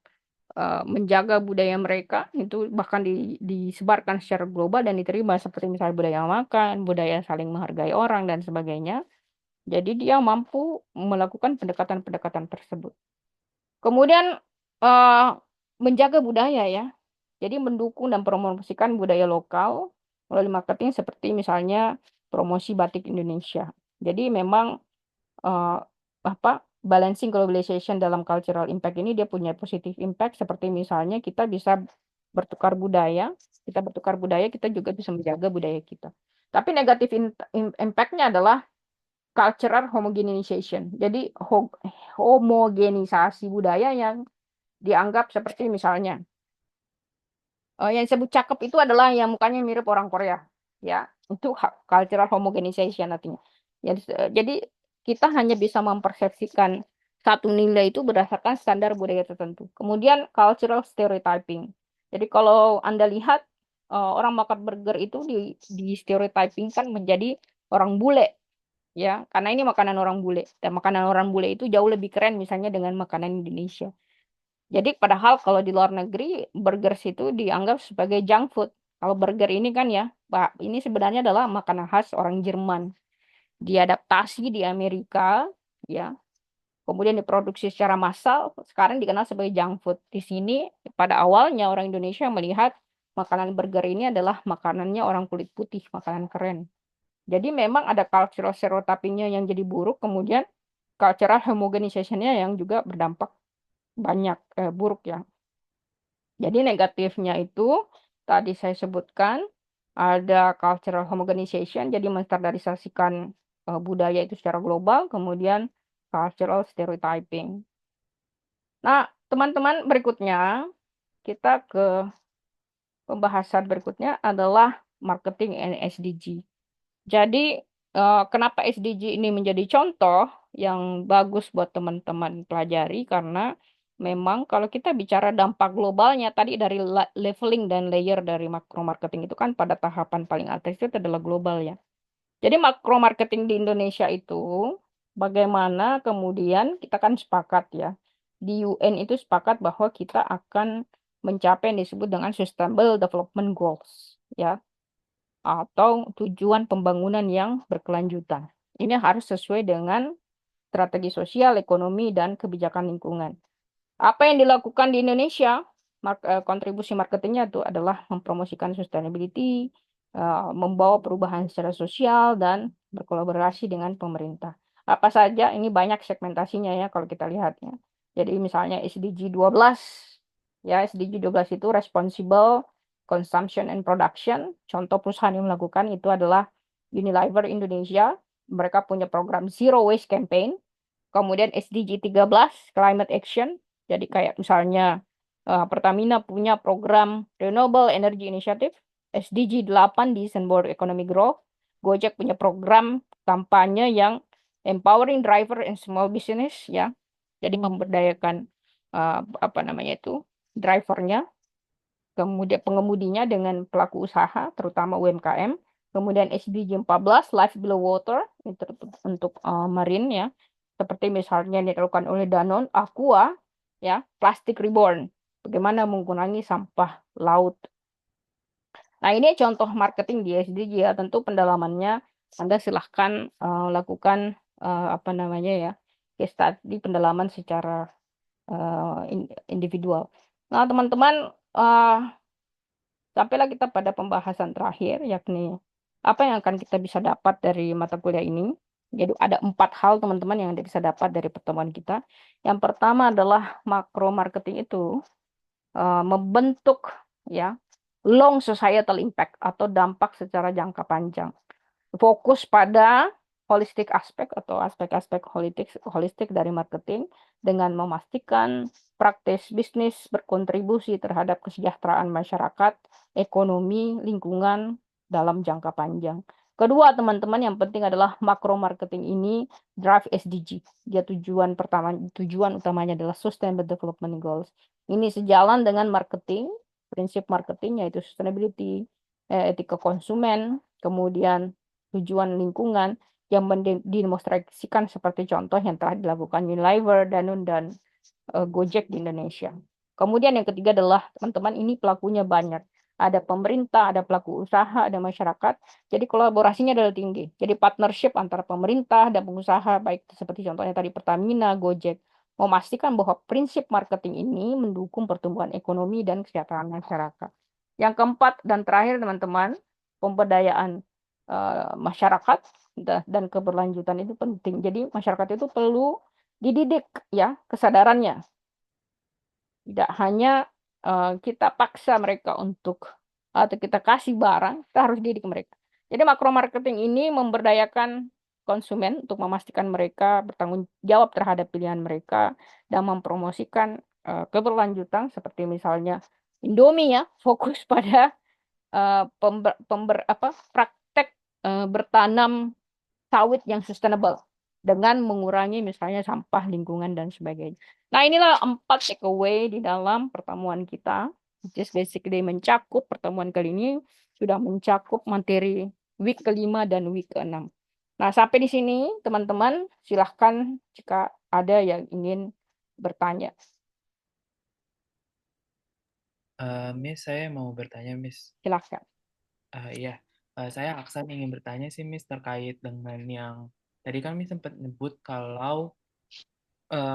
menjaga budaya mereka itu bahkan disebarkan secara global dan diterima seperti misalnya budaya makan, budaya saling menghargai orang dan sebagainya. Jadi dia mampu melakukan pendekatan-pendekatan tersebut. Kemudian eh, menjaga budaya ya. Jadi mendukung dan promosikan budaya lokal melalui marketing seperti misalnya promosi batik Indonesia. Jadi memang eh, apa balancing globalization dalam cultural impact ini dia punya positive impact seperti misalnya kita bisa bertukar budaya, kita juga bisa menjaga budaya kita. Tapi negatif impact-nya adalah cultural homogenization. Jadi homogenisasi budaya yang dianggap seperti misalnya yang disebut cakep itu adalah yang mukanya mirip orang Korea, ya itu cultural homogenization artinya. Jadi kita hanya bisa mempersepsikan satu nilai itu berdasarkan standar budaya tertentu. Kemudian cultural stereotyping. Jadi kalau Anda lihat orang makan burger itu di stereotyping kan menjadi orang bule, ya karena ini makanan orang bule dan makanan orang bule itu jauh lebih keren misalnya dengan makanan Indonesia. Jadi padahal kalau di luar negeri burger itu dianggap sebagai junk food. Kalau burger ini kan ya, Pak, ini sebenarnya adalah makanan khas orang Jerman. Diadaptasi di Amerika, ya. Kemudian diproduksi secara massal, sekarang dikenal sebagai junk food. Di sini pada awalnya orang Indonesia melihat makanan burger ini adalah makanannya orang kulit putih, makanan keren. Jadi memang ada cultural stereotyping-nya yang jadi buruk, kemudian cultural homogenization-nya yang juga berdampak banyak buruk ya. Jadi negatifnya itu tadi saya sebutkan ada cultural homogenization, jadi menstandarisasikan budaya itu secara global, kemudian cultural stereotyping. Nah, teman-teman berikutnya kita ke pembahasan berikutnya adalah marketing and SDG. Jadi kenapa SDG ini menjadi contoh yang bagus buat teman-teman pelajari karena memang kalau kita bicara dampak globalnya tadi dari leveling dan layer dari makro marketing itu kan pada tahapan paling atas itu adalah global ya. Jadi makro marketing di Indonesia itu bagaimana kemudian kita kan sepakat ya. Di UN itu sepakat bahwa kita akan mencapai yang disebut dengan Sustainable Development Goals ya atau tujuan pembangunan yang berkelanjutan. Ini harus sesuai dengan strategi sosial, ekonomi, dan kebijakan lingkungan. Apa yang dilakukan di Indonesia, kontribusi marketingnya itu adalah mempromosikan sustainability, membawa perubahan secara sosial, dan berkolaborasi dengan pemerintah. Apa saja? Ini banyak segmentasinya ya kalau kita lihat ya. Jadi misalnya SDG 12, ya SDG 12 itu responsible consumption and production. Contoh perusahaan yang melakukan itu adalah Unilever Indonesia. Mereka punya program Zero Waste Campaign. Kemudian SDG 13, Climate Action. Jadi kayak misalnya Pertamina punya program Renewable Energy Initiative. SDG 8, Decent World Economic Growth. Gojek punya program kampanye yang empowering driver and small business ya. Jadi memberdayakan apa namanya itu drivernya, kemudian pengemudinya dengan pelaku usaha terutama UMKM. Kemudian SDG 14 Life Below Water itu untuk marine ya. Seperti misalnya yang dilakukan oleh Danone, Aqua ya, Plastic Reborn. Bagaimana mengurangi sampah laut. Nah, ini contoh marketing di SDG ya. Tentu pendalamannya Anda silahkan lakukan apa namanya ya, case study pendalaman secara individual. Nah, teman-teman, sampailah kita pada pembahasan terakhir, yakni apa yang akan kita bisa dapat dari mata kuliah ini. Jadi ada 4 hal teman-teman yang Anda bisa dapat dari pertemuan kita. Yang pertama adalah makro marketing itu membentuk ya long societal impact atau dampak secara jangka panjang. Fokus pada holistic aspek atau aspek-aspek holistik dari marketing dengan memastikan praktis bisnis berkontribusi terhadap kesejahteraan masyarakat, ekonomi, lingkungan dalam jangka panjang. Kedua, teman-teman, yang penting adalah makro marketing ini drive SDG. Dia tujuan utamanya adalah Sustainable Development Goals. Ini sejalan dengan marketing, prinsip marketing yaitu sustainability, etika konsumen, kemudian tujuan lingkungan yang didemonstrasikan seperti contoh yang telah dilakukan Unilever, Danone, dan Gojek di Indonesia. Kemudian yang ketiga adalah teman-teman ini pelakunya banyak. Ada pemerintah, ada pelaku usaha, ada masyarakat. Jadi kolaborasinya adalah tinggi. Jadi partnership antara pemerintah dan pengusaha, baik seperti contohnya tadi Pertamina, Gojek, memastikan bahwa prinsip marketing ini mendukung pertumbuhan ekonomi dan kesejahteraan masyarakat. Yang keempat dan terakhir teman-teman, pemberdayaan masyarakat dan keberlanjutan itu penting. Jadi masyarakat itu perlu dididik ya kesadarannya. Tidak hanya kita paksa mereka untuk atau kita kasih barang, kita harus didik mereka. Jadi makro marketing ini memberdayakan konsumen untuk memastikan mereka bertanggung jawab terhadap pilihan mereka dan mempromosikan keberlanjutan seperti misalnya Indomie ya, fokus pada praktek bertanam sawit yang sustainable dengan mengurangi misalnya sampah lingkungan dan sebagainya. Nah, inilah 4 takeaway di dalam pertemuan kita. Just basically mencakup pertemuan kali ini sudah mencakup materi week kelima dan week ke-6. Nah, sampai di sini teman-teman silahkan jika ada yang ingin bertanya. Miss, saya mau bertanya, Miss. Silahkan. Iya, saya Aksan ingin bertanya sih, Miss, terkait dengan yang tadi kan Miss sempat nyebut kalau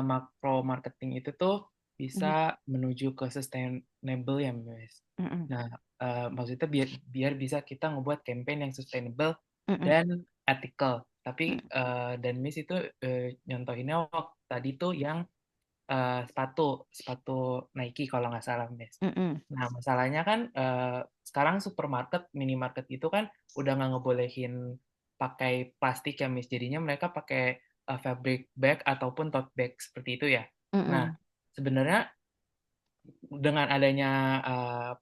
makro marketing itu tuh bisa menuju ke sustainable ya, Miss. Nah, maksudnya biar bisa kita ngebuat campaign yang sustainable dan ethical. Tapi dan Miss itu nyontohinnya waktu tadi tuh yang sepatu Nike kalau nggak salah, Miss. Nah, masalahnya kan sekarang supermarket, minimarket itu kan udah nggak ngebolehin pakai plastik ya, Miss. Jadinya mereka pakai fabric bag ataupun tote bag seperti itu ya. Nah, sebenarnya dengan adanya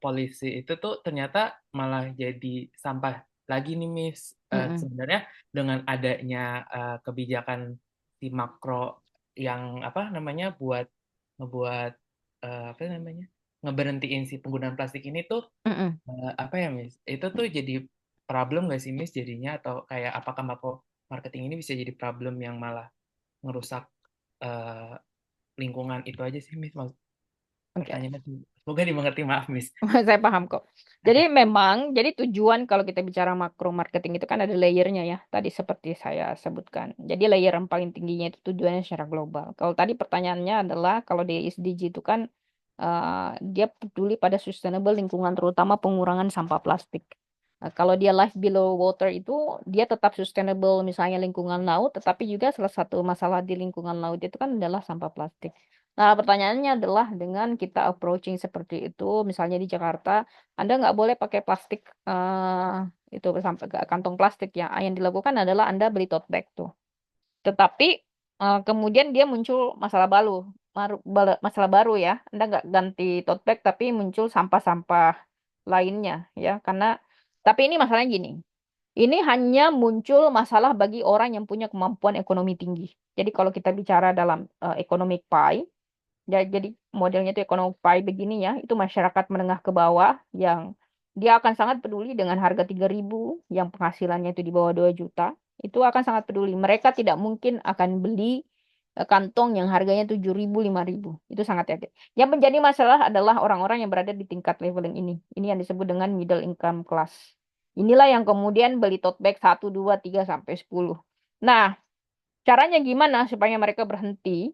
polisi itu tuh ternyata malah jadi sampah lagi nih, Miss. Sebenarnya dengan adanya kebijakan si makro yang apa namanya ngebuat apa namanya ngeberhentiin si penggunaan plastik ini tuh apa ya, Miss? Itu tuh jadi problem nggak sih, Miss, jadinya, atau kayak apakah makro marketing ini bisa jadi problem yang malah ngerusak eh, lingkungan itu aja sih, Miss? Pertanyaannya semoga dimengerti, maaf, Miss. Saya paham kok. Jadi memang, jadi tujuan kalau kita bicara makro marketing itu kan ada layernya ya. Tadi seperti saya sebutkan. Jadi layer yang paling tingginya itu tujuannya secara global. Kalau tadi pertanyaannya adalah kalau di SDG itu kan dia peduli pada sustainable lingkungan terutama pengurangan sampah plastik. Kalau dia life below water itu dia tetap sustainable misalnya lingkungan laut, tetapi juga salah satu masalah di lingkungan laut itu kan adalah sampah plastik. Nah, pertanyaannya adalah dengan kita approaching seperti itu, misalnya di Jakarta, Anda nggak boleh pakai plastik itu sampai ke kantong plastik ya. Yang dilakukan adalah Anda beli tote bag tuh. Tetapi kemudian dia muncul masalah baru ya. Anda nggak ganti tote bag tapi muncul sampah-sampah lainnya ya. Tapi ini masalahnya gini. Ini hanya muncul masalah bagi orang yang punya kemampuan ekonomi tinggi. Jadi kalau kita bicara dalam economic pie, ya, jadi modelnya itu economic pie begini ya, itu masyarakat menengah ke bawah yang dia akan sangat peduli dengan harga 3.000 yang penghasilannya itu di bawah 2 juta. Itu akan sangat peduli. Mereka tidak mungkin akan beli kantong yang harganya 7.000, 5.000. Itu sangat yakin. Yang menjadi masalah adalah orang-orang yang berada di tingkat leveling ini. Ini yang disebut dengan middle income class. Inilah yang kemudian beli tote bag 1, 2, 3, sampai 10. Nah, caranya gimana supaya mereka berhenti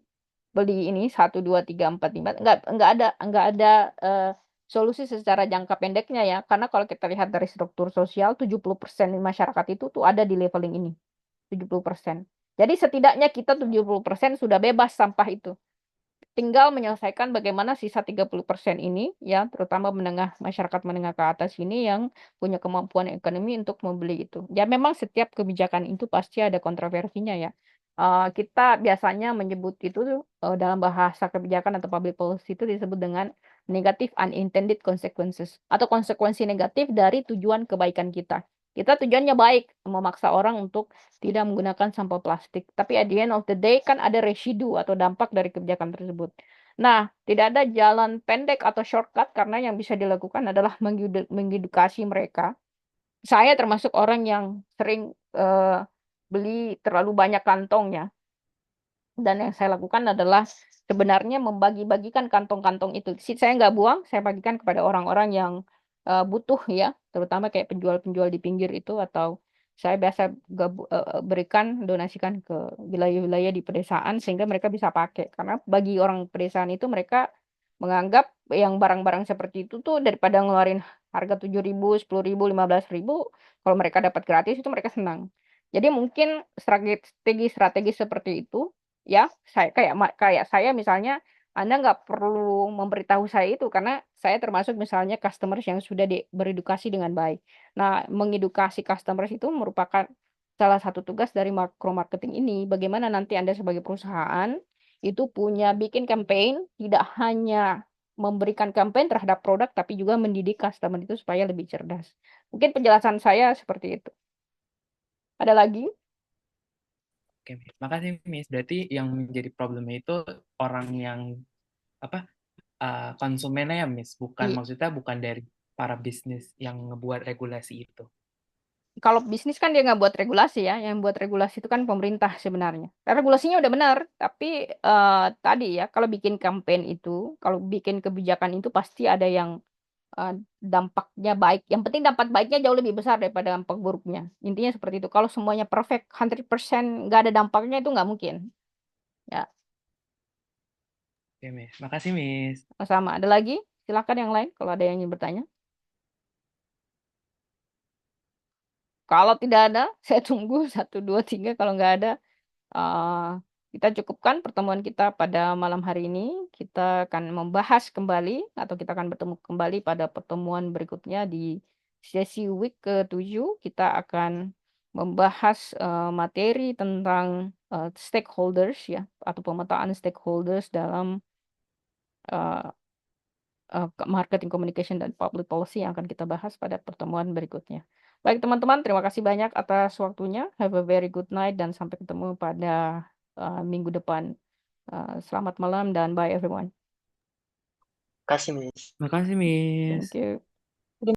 beli ini 1, 2, 3, 4, 5? Nggak ada solusi secara jangka pendeknya ya. Karena kalau kita lihat dari struktur sosial, 70% masyarakat itu tuh ada di leveling ini. 70%. Jadi setidaknya kita 70% sudah bebas sampah itu. Tinggal menyelesaikan bagaimana sisa 30% ini ya, terutama masyarakat menengah ke atas ini yang punya kemampuan ekonomi untuk membeli itu. Ya memang setiap kebijakan itu pasti ada kontroversinya ya. Kita biasanya menyebut itu dalam bahasa kebijakan atau public policy itu disebut dengan negative unintended consequences atau konsekuensi negatif dari tujuan kebaikan kita. Kita tujuannya baik, memaksa orang untuk tidak menggunakan sampah plastik. Tapi at the end of the day kan ada residu atau dampak dari kebijakan tersebut. Nah, tidak ada jalan pendek atau shortcut karena yang bisa dilakukan adalah mengedukasi mereka. Saya termasuk orang yang sering beli terlalu banyak kantongnya. Dan yang saya lakukan adalah sebenarnya membagi-bagikan kantong-kantong itu. Saya nggak buang, saya bagikan kepada orang-orang yang butuh ya, terutama kayak penjual-penjual di pinggir itu, atau saya biasa berikan, donasikan ke wilayah-wilayah di pedesaan sehingga mereka bisa pakai. Karena bagi orang pedesaan itu mereka menganggap yang barang-barang seperti itu tuh daripada ngeluarin harga 7.000, 10.000, 15.000, kalau mereka dapat gratis itu mereka senang. Jadi mungkin strategi seperti itu ya, kayak saya misalnya, Anda nggak perlu memberitahu saya itu karena saya termasuk misalnya customers yang sudah beredukasi dengan baik. Nah, mengedukasi customers itu merupakan salah satu tugas dari makro marketing ini. Bagaimana nanti Anda sebagai perusahaan itu bikin campaign, tidak hanya memberikan campaign terhadap produk, tapi juga mendidik customer itu supaya lebih cerdas. Mungkin penjelasan saya seperti itu. Ada lagi? Oke, makasih Miss. Berarti yang menjadi problemnya itu orang yang konsumennya ya Miss, maksudnya bukan dari para bisnis yang ngebuat regulasi itu. Kalau bisnis kan dia nggak buat regulasi ya, yang buat regulasi itu kan pemerintah sebenarnya. Regulasinya udah benar, tapi tadi ya kalau bikin campaign itu, kalau bikin kebijakan itu pasti ada yang dampaknya baik. Yang penting dampak baiknya jauh lebih besar daripada dampak buruknya. Intinya seperti itu. Kalau semuanya perfect 100% nggak ada dampaknya itu nggak mungkin. Ya, Oke Miss, makasih Miss. sama. Ada lagi? Silakan yang lain kalau ada yang ingin bertanya. Kalau tidak ada, saya tunggu 1, 2, 3. Kalau nggak ada, kita cukupkan pertemuan kita pada malam hari ini. Kita akan membahas kembali atau kita akan bertemu kembali pada pertemuan berikutnya di sesi week ke-7. Kita akan membahas materi tentang stakeholders ya, atau pemetaan stakeholders dalam marketing communication dan public policy yang akan kita bahas pada pertemuan berikutnya. Baik teman-teman, terima kasih banyak atas waktunya. Have a very good night dan sampai ketemu pada minggu depan. Selamat malam dan bye everyone. Kasih, Miss. Makasih Miss. Thank you.